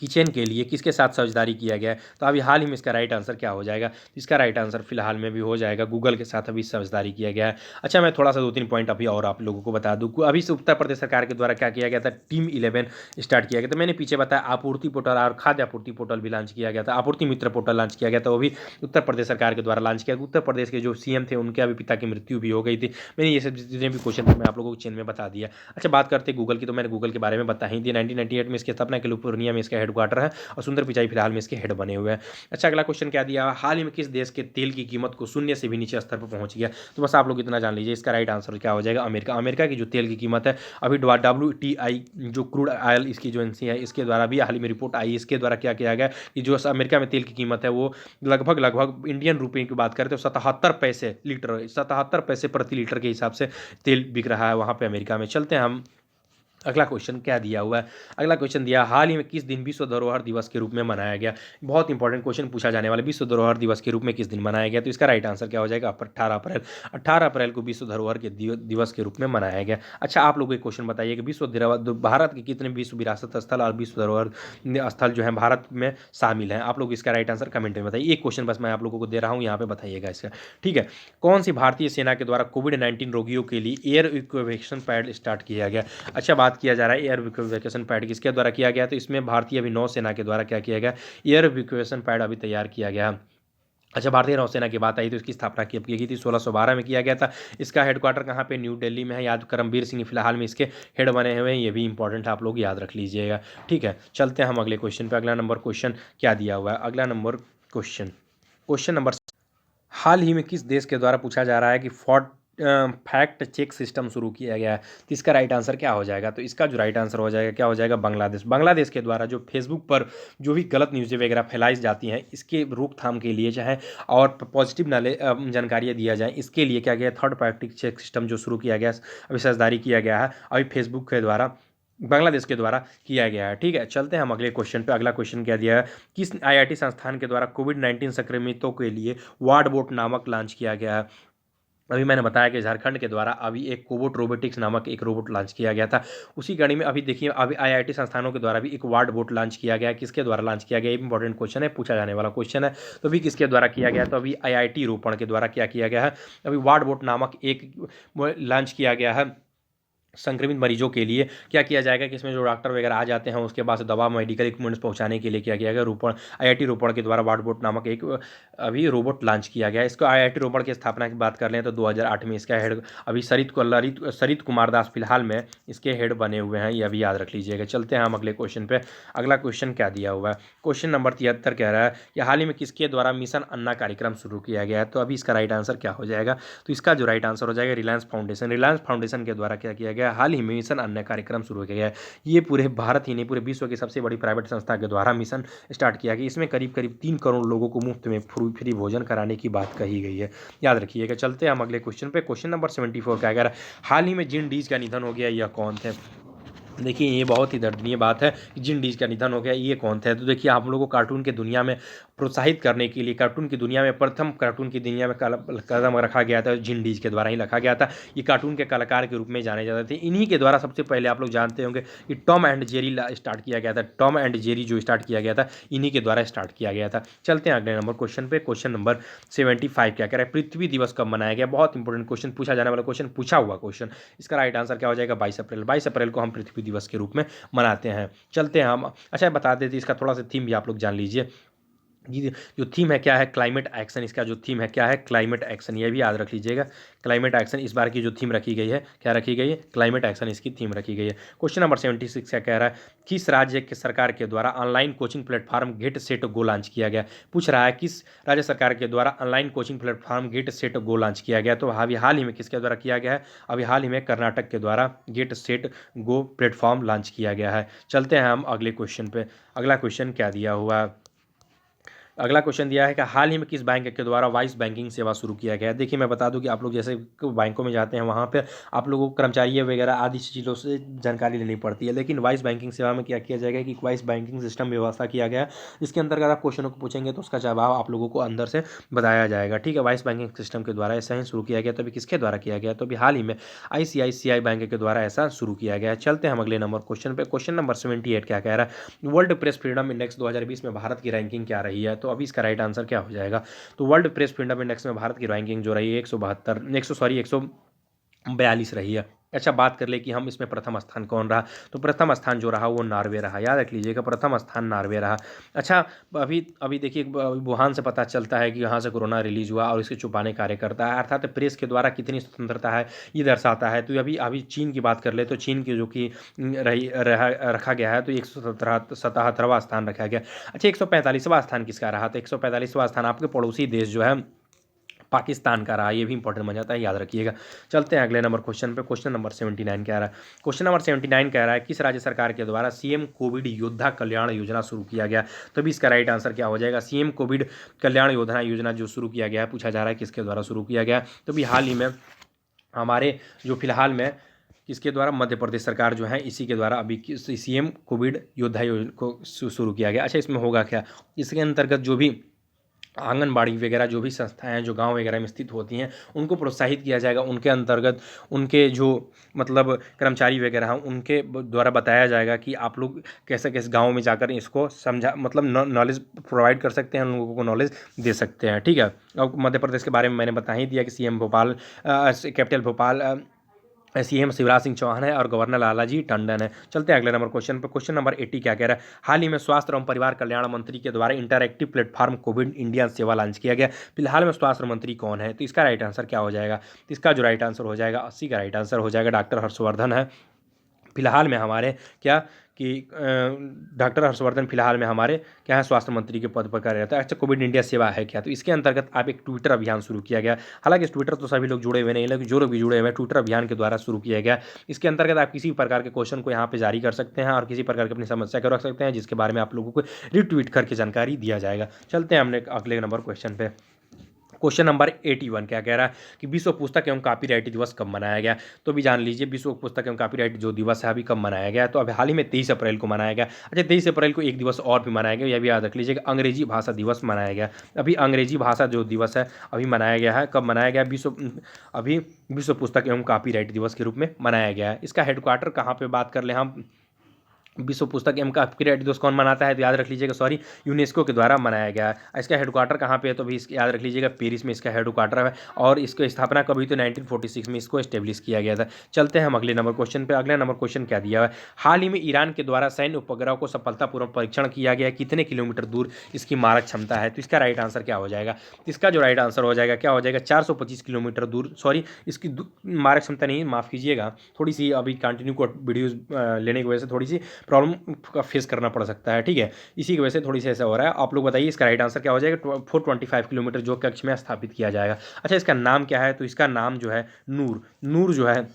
किचन के लिए किसके साथ साझेदारी किया गया है। तो अभी हाल ही में इसका राइट आंसर क्या हो जाएगा, इसका राइट आंसर फिलहाल में भी हो जाएगा गूगल के साथ अभी साझेदारी किया गया है। अच्छा, मैं थोड़ा सा 2-3 पॉइंट अभी और आप लोगों को बता दूं। अभी से उत्तर प्रदेश सरकार के द्वारा क्या किया गया था, टीम 11 स्टार्ट किया गया था। मैंने पीछे बताया आपूर्ति पोर्टल और खाद्य आपूर्ति पोर्टल भी लॉन्च किया गया था, आपूर्ति मित्र पोर्टल लॉन्च किया गया था, वो भी उत्तर प्रदेश सरकार के द्वारा लॉन्च किया। उत्तर प्रदेश के जो सीएम थे उनके अभी पिता की मृत्यु भी हो गई थी। मैंने ये सब जितने भी क्वेश्चन थे मैं आप लोगों को चेन में बता दिया। अच्छा, बात करते हैं गूगल की, तो मैंने गूगल के बारे में बता ही दिया। 1998 में इसकी स्थापना के लिए पूर्णिया में इसका हेडक्वार्टर है और सुंदर पिचाई फिलहाल में इसके हेड बने हुए हैं। अच्छा, अगला क्वेश्चन क्या दिया, हाल ही में किस देश के तेल की कीमत को शून्य से भी नीचे स्तर पर पहुंच गया। तो बस आप लोग इतना जान लीजिए, इसका राइट आंसर क्या हो जाएगा, अमेरिका। अमेरिका की जो तेल की कीमत है अभी WTI जो क्रूड ऑयल इसकी जो एजेंसी है इसके द्वारा भी हाल ही में रिपोर्ट आई, इसके द्वारा क्या किया गया कि जो अमेरिका में तेल की कीमत है वो लगभग इंडियन रुपये की बात करें तो 77 पैसे प्रति लीटर के हिसाब से तेल बिक रहा है वहाँ पे अमेरिका में। चलते हैं हम, अगला क्वेश्चन क्या दिया हुआ है। अगला क्वेश्चन दिया, हाल ही में किस दिन विश्व धरोहर दिवस के रूप में मनाया गया। बहुत इंपॉर्टेंट क्वेश्चन पूछा जाने वाला, विश्व धरोहर दिवस के रूप में किस दिन मनाया गया। तो इसका राइट आंसर क्या हो जाएगा, 18 अप्रैल। 18 अप्रैल को विश्व धरोहर के दिवस के रूप में मनाया गया। अच्छा, आप लोग एक क्वेश्चन बताइए कि भारत के कितने विश्व विरासत स्थल और विश्व धरोहर स्थल जो है भारत में शामिल हैं। आप लोग इसका राइट आंसर कमेंट में बताइए। एक क्वेश्चन बस मैं आप लोगों को दे रहा हूँ, यहाँ पे बताइएगा इसका, ठीक है। कौन सी भारतीय सेना के द्वारा कोविड-19 रोगियों के लिए एयर इक्वेशन पैड स्टार्ट किया गया। अच्छा, बात किया जा रहा है एयर इक्वेशन पैड किसके द्वारा किया गया, तो इसमें भारतीय अभी नौसेना के द्वारा क्या किया गया, एयर इक्वेशन पैड अभी तैयार किया गया। अच्छा, भारतीय नौसेना की बात आई तो इसकी स्थापना कब की गई थी, 1612 में किया गया था। इसका हेडक्वार्टर कहाँ पे, न्यू दिल्ली में है। याद करमबीर सिंह फिलहाल में इसके हेड बने हुए हैं, ये भी इंपॉर्टेंट आप लोग याद रख लीजिएगा, ठीक है। चलते हैं हम अगले क्वेश्चन पे। अगला नंबर क्वेश्चन क्या दिया हुआ है, अगला नंबर क्वेश्चन नंबर, हाल ही में किस देश के द्वारा पूछा जा रहा है कि फैक्ट चेक सिस्टम शुरू किया गया है। तो इसका राइट आंसर क्या हो जाएगा, तो इसका जो राइट आंसर हो जाएगा क्या हो जाएगा, बांग्लादेश। बांग्लादेश के द्वारा जो फेसबुक पर जो भी गलत न्यूज़ें वगैरह फैलाई जाती हैं इसके रोकथाम के लिए चाहे और पॉजिटिव जानकारियाँ दिया जाए, इसके लिए क्या गया, थर्ड पार्टी चेक सिस्टम जो शुरू किया गया, अभी साझेदारी किया गया है अभी फेसबुक के द्वारा, बांग्लादेश के द्वारा किया गया है, ठीक है। चलते हैं हम अगले क्वेश्चन पे। अगला क्वेश्चन क्या दिया है, किस IIT संस्थान के द्वारा कोविड-19 संक्रमितों के लिए वार्ड बोट नामक लॉन्च किया गया है। अभी मैंने बताया कि झारखंड के द्वारा अभी एक कोबोट रोबोटिक्स नामक एक रोबोट लॉन्च किया गया था। उसी कड़ी में अभी देखिए अभी IIT संस्थानों के द्वारा भी एक वार्ड बोट लॉन्च किया गया है। किसके द्वारा लॉन्च किया गया, इंपॉर्टेंट क्वेश्चन है, पूछा जाने वाला क्वेश्चन है। तो अभी किसके द्वारा किया गया, तो अभी IIT रोपण के द्वारा क्या किया गया है, अभी वार्ड बोट नामक एक लॉन्च किया गया है। संक्रमित मरीजों के लिए क्या किया जाएगा कि इसमें जो डॉक्टर वगैरह आ जाते हैं उसके पास दवा मेडिकल इक्विपमेंट्स पहुंचाने के लिए क्या किया गया, रोपण IIT रोपण के द्वारा वार्डबोट नामक एक अभी रोबोट लॉन्च किया गया। इसको IIT रोपण की स्थापना की बात कर लें तो 2008 में इसका हेड अभी सरित कुमार दास फिलहाल में इसके हेड बने हुए हैं, ये अभी याद रख लीजिएगा। चलते हैं हम अगले क्वेश्चन पे। अगला क्वेश्चन क्या दिया हुआ है, क्वेश्चन नंबर 73 कह रहा है कि हाल ही में किसके द्वारा मिशन अन्ना कार्यक्रम शुरू किया गया है। तो अभी इसका राइट आंसर क्या हो जाएगा, तो इसका जो राइट आंसर हो जाएगा रिलायंस फाउंडेशन। रिलायंस फाउंडेशन के द्वारा क्या किया गया, हाल ही में मिशन अन्य कार्यक्रम शुरू किया गया है। ये पूरे भारत ही नहीं पूरे विश्व की सबसे बड़ी प्राइवेट संस्था के द्वारा मिशन स्टार्ट किया गया। इसमें करीब 3 करोड़ लोगों को मुफ्त में फ्री भोजन कराने की बात कही गई है, याद रखिएगा। चलते हैं हम अगले क्वेश्चन पे। क्वेश्चन नंबर 74 क्या कह रहा है, हाल ही में जिन डीज का निधन हो गया यह कौन थे। देखिए ये बहुत ही दर्दनीय बात है कि जिन डीज का निधन हो गया ये कौन थे। तो देखिए आप लोगों को कार्टून की दुनिया में प्रोत्साहित करने के लिए कार्टून की दुनिया में प्रथम कार्टून की दुनिया में कदम रखा गया था, जिन डीज के द्वारा ही रखा गया था। ये कार्टून के कलाकार के रूप में जाने जाते थे। इन्हीं के द्वारा सबसे पहले आप लोग जानते होंगे कि टॉम एंड जेरी स्टार्ट किया गया था। टॉम एंड जेरी जो स्टार्ट किया गया था इन्हीं के द्वारा स्टार्ट किया गया था। चलते हैं अगले नंबर क्वेश्चन पे। क्वेश्चन नंबर 75 क्या कह रहा है, पृथ्वी दिवस कब मनाया गया। बहुत इंपॉर्टेंट क्वेश्चन पूछा जाने वाला क्वेश्चन, पूछा हुआ क्वेश्चन। इसका राइट आंसर क्या हो जाएगा, 22 अप्रैल। 22 अप्रैल को हम पृथ्वी दिवस के रूप में मनाते हैं। चलते हैं हम, अच्छा बता देते इसका थोड़ा सा थीम भी आप लोग जान लीजिए। ये जो थीम है क्या है, क्लाइमेट एक्शन। इसका जो थीम है क्या है, क्लाइमेट एक्शन। ये भी याद रख लीजिएगा, क्लाइमेट एक्शन इस बार की जो थीम रखी गई है, क्या रखी गई है, क्लाइमेट एक्शन इसकी थीम रखी गई है। क्वेश्चन नंबर 76 क्या कह रहा है, किस राज्य के सरकार के द्वारा online coaching platform get set go launch किया गया। पूछ रहा है किस राज्य सरकार के द्वारा online coaching platform get set go launch किया गया। तो अभी हाल ही में किसके द्वारा किया गया है, अभी हाल ही में कर्नाटक के द्वारा get set go platform launch किया गया है। चलते हैं हम अगले क्वेश्चन पे। अगला क्वेश्चन क्या दिया हुआ है, अगला क्वेश्चन दिया है कि हाल ही में किस बैंक के द्वारा वॉइस बैंकिंग सेवा शुरू किया गया है। देखिए मैं बता दूं कि आप लोग जैसे बैंकों में जाते हैं वहाँ पे आप लोगों को कर्मचारी वगैरह आदि चीज़ों से जानकारी लेनी पड़ती है, लेकिन वॉइस बैंकिंग सेवा में क्या किया जाएगा कि वॉइस बैंकिंग सिस्टम व्यवस्था किया गया है। इसके अंतर्गत आप क्वेश्चनों को पूछेंगे तो उसका जवाब आप लोगों को अंदर से बताया जाएगा, ठीक है। वॉइस बैंकिंग सिस्टम के द्वारा ऐसा ही शुरू किया गया। तो अभी किसके द्वारा किया गया, तो अभी हाल ही में ICICI बैंक के द्वारा ऐसा शुरू किया गया है। चलते हैं हम अगले नंबर क्वेश्चन पे। क्वेश्चन नंबर 78 क्या कह रहा है, वर्ल्ड प्रेस फ्रीडम इंडेक्स 2020 में भारत की रैंकिंग क्या रही है। तो अभी इसका राइट आंसर क्या हो जाएगा, तो वर्ल्ड प्रेस फ्रीडम इंडेक्स में भारत की रैंकिंग जो रही है 172 100 सॉरी 100 42 रही है। अच्छा, बात कर ले कि हम इसमें प्रथम स्थान कौन रहा, तो प्रथम स्थान जो रहा वो नॉर्वे रहा, याद रख लीजिएगा प्रथम स्थान नॉर्वे रहा। अच्छा, अभी अभी देखिए वुहान से पता चलता है कि यहाँ से कोरोना रिलीज हुआ और इसके छुपाने कार्य करता है, अर्थात प्रेस के द्वारा कितनी स्वतंत्रता है ये दर्शाता है। तो अभी अभी चीन की बात कर ले तो चीन की जो कि रखा गया है तो 177वां स्थान रखा गया। अच्छा, 145वां स्थान किसका रहा, तो 145वां स्थान आपके पड़ोसी देश जो है पाकिस्तान का रहा, ये भी इंपॉर्टेंट बन जाता है, याद रखिएगा। चलते हैं अगले नंबर क्वेश्चन पे। क्वेश्चन नंबर 79 क्या रहा है, क्वेश्चन नंबर 79 कह रहा है किस राज्य सरकार के द्वारा सीएम कोविड योद्धा कल्याण योजना शुरू किया गया, तो भी इसका राइट आंसर क्या हो जाएगा, सीएम कोविड कल्याण योजना जो शुरू किया गया है, पूछा जा रहा है किसके द्वारा शुरू किया गया। तो भी हाल ही में हमारे जो फिलहाल में किसके द्वारा, मध्य प्रदेश सरकार जो है इसी के द्वारा अभी सीएम कोविड योद्धा योजना को शुरू किया गया। अच्छा, इसमें होगा क्या, इसके अंतर्गत जो भी आंगनबाड़ी वगैरह जो भी संस्थाएं हैं जो गांव वगैरह में स्थित होती हैं उनको प्रोत्साहित किया जाएगा, उनके अंतर्गत उनके जो मतलब कर्मचारी वगैरह हैं उनके द्वारा बताया जाएगा कि आप लोग कैसे कैसे गांव में जाकर इसको समझा मतलब नॉलेज प्रोवाइड कर सकते हैं, उन लोगों को नॉलेज दे सकते हैं। ठीक है, अब मध्य प्रदेश के बारे में मैंने बता ही दिया कि CM Bhopal capital Bhopal CM Shivraj Singh Chouhan है और गवर्नर लालाजी टंडन है। चलते हैं अगले नंबर क्वेश्चन पर। क्वेश्चन नंबर 80 क्या कह रहा है, हाल ही में स्वास्थ्य एवं परिवार कल्याण मंत्री के द्वारा इंटरएक्टिव प्लेटफॉर्म कोविड इंडिया सेवा लॉन्च किया गया। फिलहाल में स्वास्थ्य मंत्री कौन है, तो इसका राइट आंसर क्या हो जाएगा, तो इसका जो राइट आंसर हो जाएगा 80 का राइट आंसर हो जाएगा डॉक्टर हर्षवर्धन है। फिलहाल में हमारे क्या कि डॉक्टर हर्षवर्धन फिलहाल में हमारे क्या है स्वास्थ्य मंत्री के पद पर कार्यरत है। अच्छा, कोविड इंडिया सेवा है क्या, तो इसके अंतर्गत आप एक ट्विटर अभियान शुरू किया गया। हालांकि इस ट्विटर तो सभी लोग जुड़े हुए नहीं, लेकिन जो लोग भी जुड़े हुए हैं ट्विटर अभियान के द्वारा शुरू किया गया। इसके अंतर्गत आप किसी भी प्रकार के क्वेश्चन को यहाँ पे जारी कर सकते हैं और किसी प्रकार की अपनी समस्या को रख सकते हैं जिसके बारे में आप लोगों को रिट्वीट करके जानकारी दिया जाएगा। चलते हैं हमने अगले नंबर क्वेश्चन पे। क्वेश्चन नंबर 81 क्या कह रहा है कि विश्व पुस्तक एवं कॉपीराइट दिवस कब मनाया गया, तो भी जान लीजिए विश्व पुस्तक एवं कॉपीराइट जो दिवस है अभी कब मनाया गया, तो अभी हाल ही में 23 अप्रैल को मनाया गया। अच्छा, 23 अप्रैल को एक दिवस और भी मनाया गया, यह भी याद रख लीजिएगा, अंग्रेजी भाषा दिवस मनाया गया। अभी अंग्रेजी भाषा जो दिवस है अभी मनाया गया है, कब मनाया गया, अभी विश्व पुस्तक एवं कॉपीराइट दिवस के रूप में मनाया गया है। इसका हेडक्वार्टर कहाँ पर बात कर ले हम, विश्व पुस्तक एवं कॉपीराइट दिवस कौन मनाता है, तो याद रख लीजिएगा सॉरी यूनेस्को के द्वारा मनाया गया है। इसका हेडक्वार्टर कहाँ पे है, तो भी इसके याद रख लीजिएगा पेरिस में इसका हेडक्वार्टर है और इसकी स्थापना कभी तो 1946 में इसको एस्टेब्लिश किया गया था। चलते हैं हम अगले नंबर क्वेश्चन पे। अगला नंबर क्वेश्चन क्या दिया हुआ है, हाल ही में ईरान के द्वारा सैन्य उपग्रह को सफलतापूर्वक परीक्षण किया गया, कितने किलोमीटर दूर इसकी मारक क्षमता है, तो इसका राइट आंसर क्या हो जाएगा, इसका जो राइट आंसर हो जाएगा क्या हो जाएगा 425 किलोमीटर दूर, सॉरी इसकी मारक क्षमता नहीं, माफ़ कीजिएगा, थोड़ी सी अभी कंटिन्यू को वीडियोज़ लेने की वजह से थोड़ी सी प्रॉब्लम फेस करना पड़ सकता है। ठीक है, इसी की वजह से थोड़ी सी ऐसा हो रहा है। आप लोग बताइए इसका राइट आंसर क्या हो जाएगा, 425 किलोमीटर जो कक्ष में स्थापित किया जाएगा। अच्छा, इसका नाम क्या है, तो इसका नाम जो है नूर जो है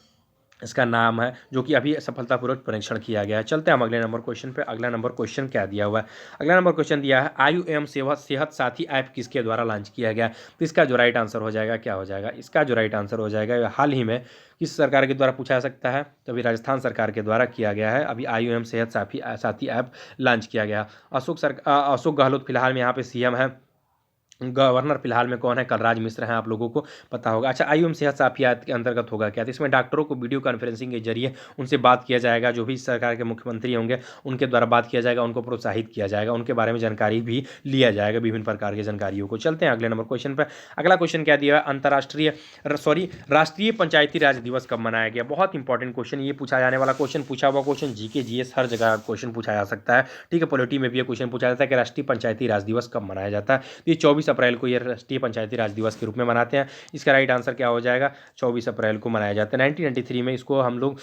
इसका नाम है, जो कि अभी सफलतापूर्वक परीक्षण किया गया है। चलते हैं हम अगले नंबर क्वेश्चन पे। अगला नंबर क्वेश्चन क्या दिया हुआ है, अगला नंबर क्वेश्चन दिया है आयु एवं सेहत साथी ऐप किसके द्वारा लॉन्च किया गया, तो इसका जो राइट आंसर हो जाएगा क्या हो जाएगा, इसका जो राइट आंसर हो जाएगा हाल ही में किस सरकार के द्वारा पूछा जा सकता है, तो अभी राजस्थान सरकार के द्वारा किया गया है। अभी आयु एवं सेहत साथी ऐप लॉन्च किया गया। अशोक गहलोत फिलहाल में यहाँ पे सीएम है। गवर्नर फिलहाल में कौन है, कलराज मिश्र हैं, आप लोगों को पता होगा। अच्छा, आयु एवं सेहत साफियात के अंतर्गत होगा क्या, तो इसमें डॉक्टरों को वीडियो कॉन्फ्रेंसिंग के जरिए उनसे बात किया जाएगा, जो भी सरकार के मुख्यमंत्री होंगे उनके द्वारा बात किया जाएगा, उनको प्रोत्साहित किया जाएगा, उनके बारे में जानकारी भी लिया जाएगा, विभिन्न प्रकार की जानकारियों को। चलते हैं अगले नंबर क्वेश्चन पर। अगला क्वेश्चन क्या दिया है, राष्ट्रीय पंचायती राज दिवस कब मनाया गया, बहुत इंपॉर्टेंट क्वेश्चन, ये पूछा जाने वाला क्वेश्चन, पूछा हुआ क्वेश्चन, जीके जीएस हर जगह क्वेश्चन पूछा जा सकता है। ठीक है, पॉलिटी में भी ये क्वेश्चन पूछा जाता है कि राष्ट्रीय पंचायती राज दिवस कब मनाया जाता है, तो ये 24 अप्रैल को ये राष्ट्रीय पंचायती राज दिवस के रूप में मनाते हैं। इसका राइट आंसर क्या हो जाएगा, 24 अप्रैल को मनाया जाता है। 1993 में इसको हम लोग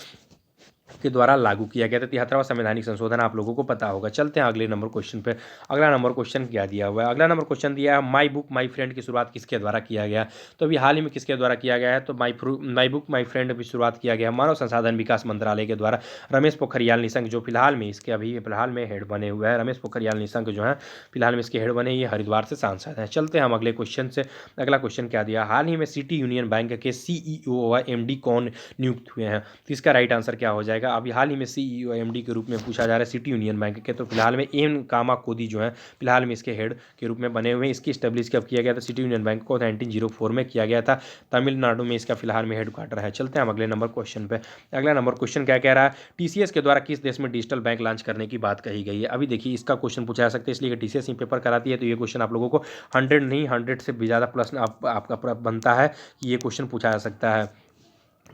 के द्वारा लागू किया गया था। 73वां संवैधानिक संशोधन आप लोगों को पता होगा। चलते हैं अगले नंबर क्वेश्चन पे। अगला नंबर क्वेश्चन क्या दिया हुआ है, अगला नंबर क्वेश्चन दिया है माई बुक माई फ्रेंड की शुरुआत किसके द्वारा किया गया, तो अभी हाल ही में किसके द्वारा किया गया है, तो माई बुक माई फ्रेंड की शुरुआत किया गया मानव संसाधन विकास मंत्रालय के द्वारा। रमेश पोखरियाल निशंक जो फिलहाल में इसके अभी फिलहाल में हेड बने हुए हैं, रमेश पोखरियाल निशंक जो है फिलहाल में इसके हेड बने, ये हरिद्वार से सांसद हैं। चलते हैं हम अगले क्वेश्चन से। अगला क्वेश्चन क्या दिया, हाल ही में सिटी यूनियन बैंक के सीईओ व एमडी कौन नियुक्त हुए हैं, तो इसका राइट आंसर क्या हो जाएगा, अभी हाल ही में सीईओ एमडी के रूप में पूछा जा रहा है सिटी यूनियन बैंक के, तो फिलहाल में एम कामा कोदी जो है फिलहाल में इसके हेड के रूप में बने हुए हैं। इसकी स्टेब्लिश कब किया गया था, सिटी यूनियन बैंक को 1904 में किया गया था, तमिलनाडु में इसका फिलहाल में हेडक्वार्टर है। चलते हैं हम अगले नंबर क्वेश्चन पे। अगला नंबर क्वेश्चन क्या कह रहा है, टीसीएस के द्वारा किस देश में डिजिटल बैंक लॉन्च करने की बात कही गई है। अभी देखिए इसका क्वेश्चन पूछा जा सकता है, इसलिए टीसीएस ही पेपर कराती है, तो ये क्वेश्चन आप लोगों को 100 नहीं 100 से भी ज़्यादा प्लस आपका बनता है कि ये क्वेश्चन पूछा जा सकता है।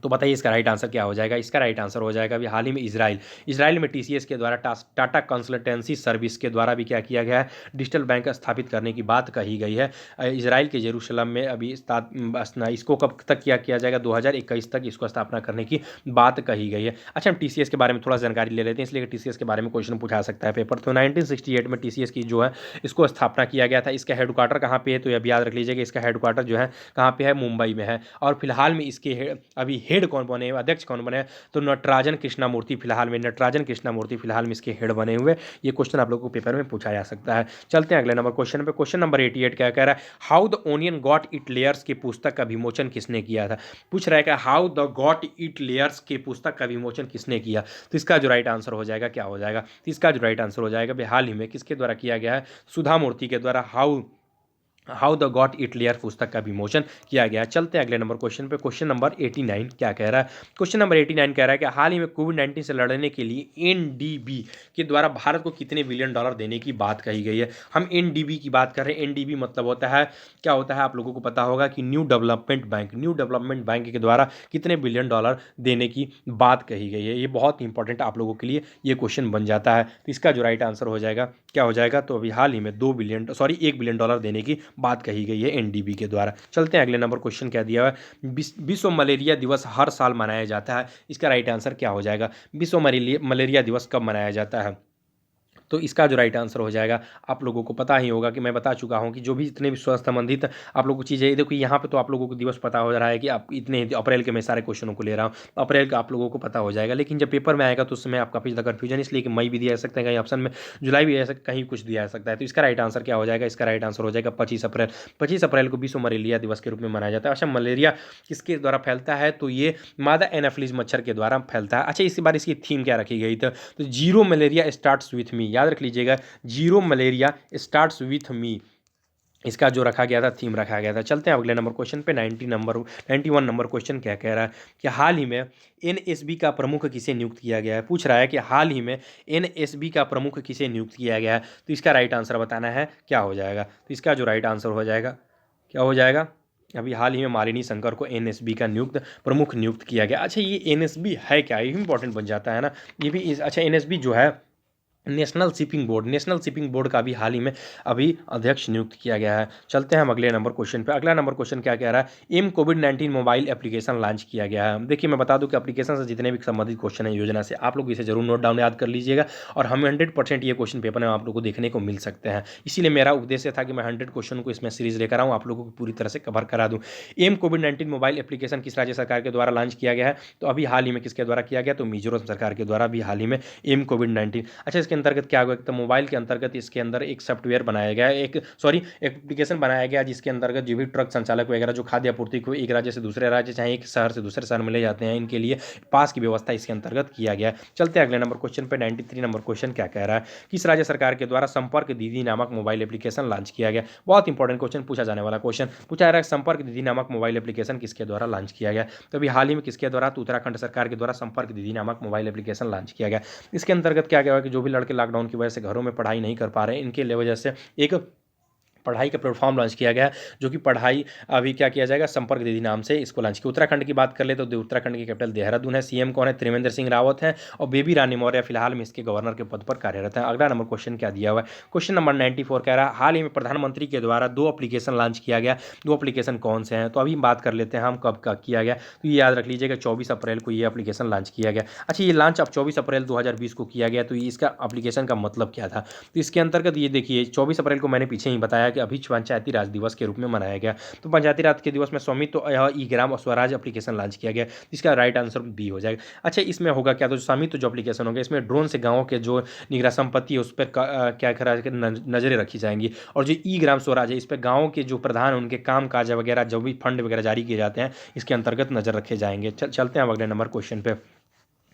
तो बताइए इसका राइट आंसर क्या हो जाएगा। इसका राइट आंसर हो जाएगा अभी हाल ही में इजराइल में टीसीएस के द्वारा टाटा कंसल्टेंसी सर्विस के द्वारा भी क्या किया गया है, डिजिटल बैंक स्थापित करने की बात कही गई है। इजराइल के जेरूशलम में अभी इसको कब तक किया जाएगा, 2021 तक इसको स्थापना करने की बात कही गई है। अच्छा, हम टीसीएस के बारे में थोड़ा जानकारी ले लेते हैं, इसलिए टीसीएस के बारे में क्वेश्चन पूछा सकता है पेपर। तो 1968 में टीसीएस की जो है इसको स्थापना किया गया था। इसका हेडक्वार्टर कहाँ पे है, तो ये याद रख लीजिएगा, इसका हेडक्वार्टर जो है कहाँ पे है, मुंबई में है। और फिलहाल में इसके अभी हेड कौन बने, अध्यक्ष कौन बने, तो नटराजन कृष्णामूर्ति फिलहाल में इसके हेड बने हुए। ये क्वेश्चन आप लोगों को पेपर में पूछा जा सकता है। चलते हैं अगले नंबर क्वेश्चन पे। क्वेश्चन नंबर 88 क्या कह रहा है, how the onion got it layers की पुस्तक का विमोचन किसने किया था। पूछ रहा है कि how the got it layers की पुस्तक का विमोचन किसने किया। तो इसका जो राइट आंसर हो जाएगा क्या हो जाएगा, तो इसका जो राइट आंसर हो जाएगा हाल ही में किसके द्वारा किया गया है, सुधा मूर्ति के द्वारा how the got it layer पुस्तक का विमोचन किया गया। चलते हैं अगले नंबर क्वेश्चन पे। क्वेश्चन नंबर 89 क्या कह रहा है, क्वेश्चन नंबर 89 कह रहा है कि हाल ही में कोविड-19 से लड़ने के लिए एनडीबी के द्वारा भारत को कितने बिलियन डॉलर देने की बात कही गई है। हम एनडीबी की बात कर रहे हैं। एनडीबी मतलब होता है, क्या होता है आप लोगों को पता होगा कि न्यू डेवलपमेंट बैंक के द्वारा कितने बिलियन डॉलर देने की बात कही गई है। ये बहुत इंपॉर्टेंट आप लोगों के लिए ये क्वेश्चन बन जाता है। तो इसका जो राइट आंसर हो जाएगा क्या हो जाएगा, तो अभी हाल ही में 1 बिलियन डॉलर देने की बात कही गई है एनडीबी के द्वारा। चलते हैं अगले नंबर क्वेश्चन क्या दिया हुआ है, विश्व मलेरिया दिवस हर साल मनाया जाता है। इसका राइट आंसर क्या हो जाएगा, विश्व मलेरिया दिवस कब मनाया जाता है। तो इसका जो राइट आंसर हो जाएगा, आप लोगों को पता ही होगा कि मैं बता चुका हूं कि जो भी जितने भी स्वास्थ्य संबंधित आप लोगों को चीज़ें, देखो यहाँ पे तो आप लोगों को दिवस पता हो रहा है कि आप इतने अप्रैल के मैं सारे क्वेश्चनों को ले रहा हूँ, अप्रैल का आप लोगों को पता हो जाएगा। लेकिन जब पेपर में आएगा तो उसमें आपका काफ़ी ज़्यादा कन्फ्यूजन, इसलिए कि मई भी दिया जा सकता है, कहीं ऑप्शन में जुलाई भी आ सकता है, कहीं कुछ दिया जा सकता है। तो इसका राइट आंसर क्या हो जाएगा, इसका राइट आंसर हो जाएगा 25 अप्रैल। 25 अप्रैल को विश्व मलेरिया दिवस के रूप में मनाया जाता है। अच्छा, मलेरिया किसके द्वारा फैलता है, तो ये मादा एनाफिलीज मच्छर के द्वारा फैलता है। अच्छा, इस बार इसकी थीम क्या रखी गई थी, तो zero malaria starts with me, याद रख लीजिएगा, zero malaria starts with me, इसका जो रखा गया था, थीम रखा गया था। चलते हैं अगले नंबर क्वेश्चन पे। 91 नंबर क्वेश्चन क्या कह रहा है कि हाल ही में एनएसबी का प्रमुख किसे नियुक्त किया गया है। पूछ रहा है कि हाल ही में एनएसबी का प्रमुख किसे नियुक्त किया गया है। तो इसका राइट आंसर बताना है, क्या हो जाएगा। तो इसका जो राइट आंसर हो जाएगा क्या हो जाएगा, अभी हाल ही में मालिनी शंकर को एनएसबी का प्रमुख नियुक्त किया गया। अच्छा, ये एनएसबी है क्या, ये इंपॉर्टेंट बन जाता है ना, ये भी अच्छा, एनएसबी जो है नेशनल शिपिंग बोर्ड का भी हाल ही में अभी अध्यक्ष नियुक्त किया गया है। चलते हैं हम अगले नंबर क्वेश्चन पे। अगला नंबर क्वेश्चन क्या कह रहा है, कोविड-19 मोबाइल एप्लीकेशन लॉन्च किया गया है। देखिए, मैं बता दूं कि एप्लीकेशन से जितने भी संबंधित क्वेश्चन है योजना से, आप लोग इसे जरूर नोट डाउन याद कर लीजिएगा, और हम 100% ये क्वेश्चन पेपर में आप लोग को देखने को मिल सकते हैं। इसीलिए मेरा उद्देश्य था कि मैं 100 क्वेश्चन को इसमें सीरीज लेकर आऊँ, आप लोगों को पूरी तरह से कवर करा दूँ। कोविड-19 मोबाइल एप्लीकेशन किस राज्य सरकार के द्वारा लॉन्च किया गया है, तो अभी हाल ही में किसके द्वारा किया गया, तो मिजोरम सरकार के द्वारा भी हाल ही में कोविड-19। अच्छा, इसके अंतर्गत क्या होगा, तो मोबाइल के अंतर्गत इसके अंदर एक सॉफ्टवेयर बनाया गया है, एप्लीकेशन बनाया गया, जिसके अंतर्गत जो भी ट्रक संचालक वगैरह जो खाद्य आपूर्ति को एक राज्य से दूसरे राज्य, चाहे एक शहर से दूसरे शहर में ले जाते हैं, इनके लिए पास की व्यवस्था इसके अंतर्गत किया गया है। चलते हैं अगले नंबर क्वेश्चन पे। 93 नंबर क्वेश्चन क्या कह रहा है, किस राज्य सरकार के द्वारा संपर्क दीदी नामक मोबाइल एप्लीकेशन लॉन्च किया गया। बहुत इंपॉर्टेंट क्वेश्चन पूछा जाने वाला क्वेश्चन पूछा जा रहा है, संपर्क दीदी नामक मोबाइल एप्लीकेशन किसके द्वारा लॉन्च किया गया। तो अभी हाल ही में किसके द्वारा, तो उत्तराखंड सरकार के द्वारा संपर्क दीदी नामक मोबाइल एप्लीकेशन लॉन्च किया गया। इसके अंतर्गत क्या गया कि जो भी लड़के लॉकडाउन की वजह से घरों में पढ़ाई नहीं कर पा रहे हैं, इनके वजह से एक पढ़ाई का प्लेटफॉर्म लॉन्च किया गया, जो कि पढ़ाई अभी क्या किया जाएगा, संपर्क दीदी नाम से इसको लॉन्च किया। उत्तराखंड की बात कर ले तो उत्तराखंड की कैपिटल देहरादून है, सीएम कौन है, त्रिवेंद्र सिंह रावत है, और बेबी रानी मौर्य फिलहाल में इसके गवर्नर के पद पर कार्यरत है। अगला नंबर क्वेश्चन क्या दिया हुआ है, क्वेश्चन नंबर 94 कह रहा है, हाल ही में प्रधानमंत्री के द्वारा 2 एप्लीकेशन लॉन्च किया गया, 2 एप्लीकेशन कौन से हैं। तो अभी बात कर लेते हैं हम कब का किया गया, तो ये याद रख लीजिएगा 24 अप्रैल को ये एप्लीकेशन लॉन्च किया गया। अच्छा, ये लॉन्च अब 24 अप्रैल 2020 को किया गया, तो इसका एप्लीकेशन का मतलब क्या था, तो इसके अंतर्गत ये देखिए 24 अप्रैल को मैंने पीछे ही बताया कि अभी पंचायती राज दिवस के रूप में मनाया गया। तो पंचायती राज के दिवस में स्वामित्व ई ग्राम स्वराज एप्लीकेशन लॉन्च किया गया, इसका राइट आंसर बी हो जाएगा। अच्छा, इसमें होगा क्या, तो स्वामित्व जो एप्लीकेशन होगा, इसमें ड्रोन से गाँव के जो निगरा संपत्ति है उस पर क्या करा नजरें रखी जाएंगी, और जो ई ग्राम स्वराज है इस पर गाँव के जो प्रधान उनके काम काज वगैरह जो भी फंड वगैरह जारी किए जाते हैं इसके अंतर्गत नजर रखे जाएंगे। चलते हैं अगले नंबर क्वेश्चन पे।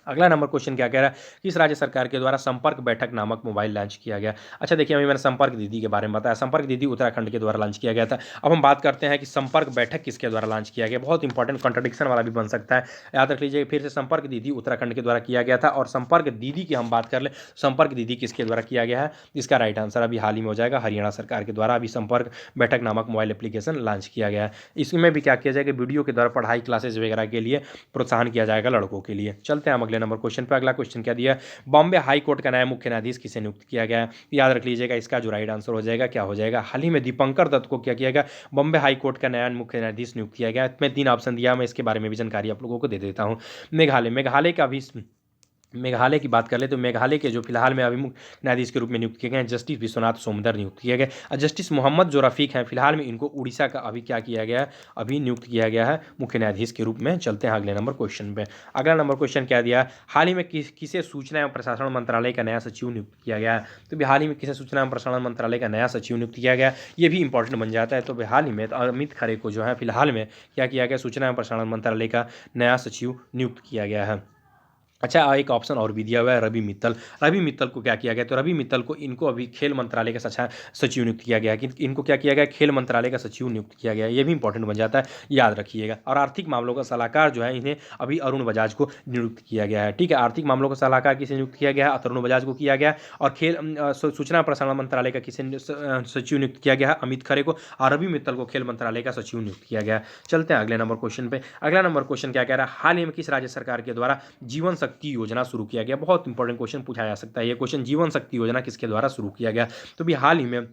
अगला नंबर क्वेश्चन क्या कह रहा है, किस राज्य सरकार के द्वारा संपर्क बैठक नामक मोबाइल लॉन्च किया गया। अच्छा देखिए, अभी मैंने संपर्क दीदी के बारे में बताया, संपर्क दीदी उत्तराखंड के द्वारा लॉन्च किया गया था। अब हम बात करते हैं कि संपर्क बैठक किसके द्वारा लॉन्च किया गया, बहुत इंपॉर्टेंट कॉन्ट्रडिक्शन वाला भी बन सकता है, याद रख लीजिए फिर से। संपर्क दीदी उत्तराखंड के द्वारा किया गया था, और संपर्क दीदी की हम बात कर ले, संपर्क दीदी किसके द्वारा किया गया है, इसका राइट आंसर अभी हाल ही में हो जाएगा, हरियाणा सरकार के द्वारा अभी संपर्क बैठक नामक मोबाइल एप्लीकेशन लॉन्च किया गया है। इसमें भी क्या किया जाएगा, वीडियो के द्वारा पढ़ाई क्लासेज वगैरह के लिए प्रोत्साहन किया जाएगा लड़कों के लिए। चलते हैं हम अगले नंबर क्वेश्चन पर। अगला क्वेश्चन क्या दिया, बॉम्बे हाई कोर्ट का नया मुख्य न्यायाधीश किसे नियुक्त किया गया है। याद रख लीजिएगा, इसका जो राइट आंसर हो जाएगा क्या हो जाएगा, हाल ही में दीपंकर दत्त को क्या किया गया, बॉम्बे हाई कोर्ट का नया मुख्य न्यायाधीश नियुक्त किया गया। मैं 3 ऑप्शन दिया, मैं इसके बारे में भी जानकारी आप लोगों को दे देता हूँ। मेघालय का भी, मेघालय की बात कर ले तो मेघालय के जो फिलहाल में अभी मुख्य न्यायाधीश के रूप में नियुक्त किए गए हैं, जस्टिस विश्वनाथ सोमदर नियुक्त किए गए, और जस्टिस मोहम्मद जो रफीक हैं फिलहाल में इनको उड़ीसा का अभी क्या किया गया है, अभी नियुक्त किया गया है मुख्य न्यायाधीश के रूप में। चलते हैं अगले नंबर क्वेश्चन पे। अगला नंबर क्वेश्चन क्या दिया, हाल ही में किसे सूचना एवं प्रसारण मंत्रालय का नया सचिव नियुक्त किया गया है। तो हाल ही में किसे सूचना एवं प्रसारण मंत्रालय का नया सचिव नियुक्त किया गया, ये भी इंपॉर्टेंट बन जाता है। तो हाल ही में अमित खरे को जो है फिलहाल में क्या किया गया, सूचना एवं प्रसारण मंत्रालय का नया सचिव नियुक्त किया गया है। अच्छा, एक ऑप्शन और भी दिया हुआ है, रवि मित्तल। रवि मित्तल को क्या किया गया, तो रवि मित्तल को इनको अभी खेल मंत्रालय का सचिव नियुक्त किया गया है, कि इनको क्या किया गया, खेल मंत्रालय का सचिव नियुक्त किया गया है। ये भी इंपॉर्टेंट बन जाता है, याद रखिएगा। और आर्थिक मामलों का सलाहकार जो है, इन्हें अभी अरुण बजाज को नियुक्त किया गया है। ठीक है, आर्थिक मामलों का सलाहकार किसे नियुक्त किया गया है, अरुण बजाज को किया गया। और खेल सूचना प्रसारण मंत्रालय का किसे सचिव नियुक्त किया गया है, अमित खरे को। और रवि मित्तल को खेल मंत्रालय का सचिव नियुक्त किया गया है। चलते हैं अगले नंबर क्वेश्चन पे। अगला नंबर क्वेश्चन क्या कह रहा है, हाल ही में किस राज्य सरकार के द्वारा जीवन शक्ति योजना शुरू किया गया। बहुत इंपॉर्टेंट क्वेश्चन पूछा जा सकता है ये क्वेश्चन, जीवन शक्ति योजना किसके द्वारा शुरू किया गया। तो भी हाल ही में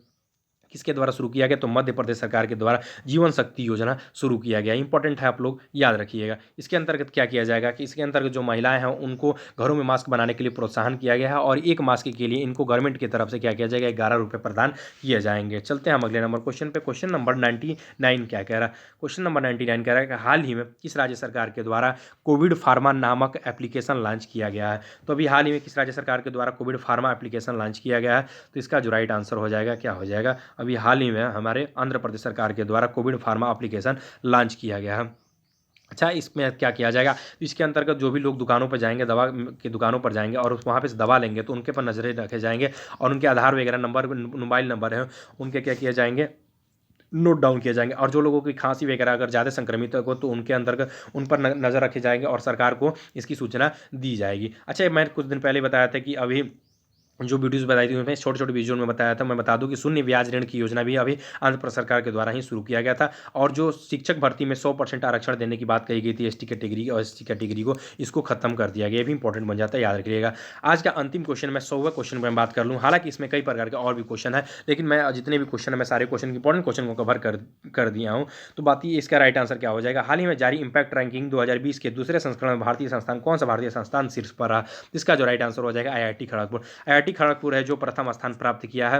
किसके द्वारा शुरू किया गया, तो मध्य प्रदेश सरकार के द्वारा जीवन शक्ति योजना शुरू किया गया। इंपॉर्टेंट है, आप लोग याद रखिएगा। इसके अंतर्गत क्या किया जाएगा कि इसके अंतर्गत जो महिलाएं हैं उनको घरों में मास्क बनाने के लिए प्रोत्साहन किया गया है, और एक मास्क के लिए इनको गवर्नमेंट की तरफ से क्या किया जाएगा, 11 रुपये प्रदान किए जाएंगे। चलते हैं हम अगले नंबर क्वेश्चन पे। क्वेश्चन नंबर 99 क्या कह रहा है, क्वेश्चन नंबर 99 कह रहा है कि हाल ही में किस राज्य सरकार के द्वारा कोविड फार्मा नामक एप्लीकेशन लॉन्च किया गया है। तो अभी हाल ही में किस राज्य सरकार के द्वारा कोविड फार्मा एप्लीकेशन लॉन्च किया गया है, तो इसका जो राइट आंसर हो जाएगा क्या हो जाएगा, अभी हाल ही में हमारे आंध्र प्रदेश सरकार के द्वारा कोविड फार्मा एप्लीकेशन लॉन्च किया गया है। अच्छा, इसमें क्या किया जाएगा, तो इसके अंतर्गत जो भी लोग दुकानों पर जाएंगे, दवा की दुकानों पर जाएंगे और वहाँ पे से दवा लेंगे, तो उनके पर नजरें रखे जाएंगे, और उनके आधार वगैरह नंबर, मोबाइल नंबर है, उनके क्या किए जाएंगे, नोट डाउन किए जाएंगे। और जो लोगों की खांसी वगैरह अगर ज़्यादा संक्रमित हो तो उनके अंतर्गत उन पर नज़र रखे जाएंगे, और सरकार को इसकी सूचना दी जाएगी। अच्छा, मैंने कुछ दिन पहले बताया था कि अभी जो वीडियोस बताई थी उसमें छोटे छोटे वीडियो में बताया था, मैं बता दूं कि शून्य ब्याज ऋण की योजना भी अभी आंध्र प्रदेश सरकार के द्वारा ही शुरू किया गया था। और जो शिक्षक भर्ती में 100% आरक्षण देने की बात कही गई थी एसटी कैटेगरी और एससी कैटेगरी को, इसको खत्म कर दिया गया। ये भी इंपॉर्टेंट बन जाता है, याद रखिएगा। आज का अंतिम क्वेश्चन, मैं 100वें क्वेश्चन पर बात कर लूँ। हालांकि इसमें कई प्रकार के और भी क्वेश्चन है, लेकिन मैं जितने भी क्वेश्चन है मैं सारे क्वेश्चन इंपॉर्टेंट क्वेश्चन को कवर कर दिया हूँ। तो बात ये, इसका राइट आंसर क्या हो जाएगा, हाल ही में जारी इंपैक्ट रैंकिंग 2020 के दूसरे संस्करण में भारतीय संस्थान, कौन सा भारतीय संस्थान शीर्ष पर रहा। इसका जो राइट आंसर हो जाएगा IIT खड़गपुर। IIT खड़गपुर है जो प्रथम स्थान प्राप्त किया है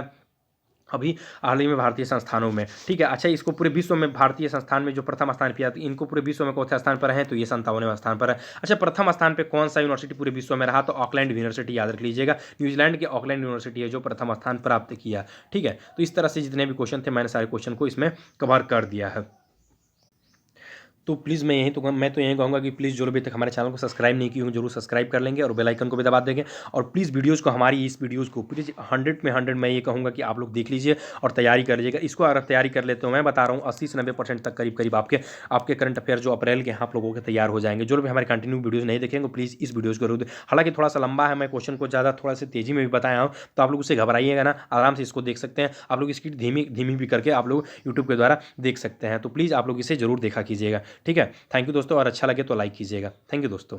अभी हाल ही में भारतीय संस्थानों में। ठीक है, अच्छा, इसको पूरे विश्व में भारतीय संस्थान में जो प्रथम स्थान किया, तो इनको पूरे विश्व में कौन सा स्थान पर है, तो ये 57वें स्थान पर है। अच्छा, प्रथम स्थान पे कौन सा यूनिवर्सिटी पूरे विश्व में रहा, तो ऑकलैंड यूनिवर्सिटी, याद रख लीजिएगा। न्यूजीलैंड की ऑकलैंड यूनिवर्सिटी है जो प्रथम स्थान प्राप्त किया। ठीक है, तो इस तरह से जितने भी क्वेश्चन थे मैंने सारे क्वेश्चन को इसमें कवर कर दिया है। तो प्लीज़ मैं तो यही कहूँगा कि प्लीज़ जो अभी तक हमारे चैनल को सब्सक्राइब नहीं किए हों जरूर सब्सक्राइब कर लेंगे, और बेल आइकन को भी दबा देंगे। और प्लीज़ वीडियोज़ को, हमारी इस वीडियोज़ को प्लीज़ 100 में 100 मैं ये कहूँगा कि आप लोग देख लीजिए और तैयारी कर लीजिएगा। इसको अगर तैयारी कर लेते हो, मैं बता रहा हूँ 80 से 90% तक करीब आपके करंट अफेयर जो अप्रैल के आप लोगों के तैयार हो जाएंगे। जो भी हमारे कंटिन्यू वीडियोज़ नहीं देखेंगे प्लीज़ इस वीडियोज़ को जरूर। हालांकि थोड़ा सा लंबा है, मैं क्वेश्चन को ज़्यादा थोड़ा सा तेज़ी में भी बताया हूँ, तो आप लोग उससे घबराइएगा ना, आराम से इसको देख सकते हैं। आप लोग इसकी धीमी भी करके आप लोग यूट्यूब के द्वारा देख सकते हैं। तो प्लीज़ आप लोग इसे जरूर देखा कीजिएगा। ठीक है, थैंक यू दोस्तों, और अच्छा लगे तो लाइक कीजिएगा। थैंक यू दोस्तों।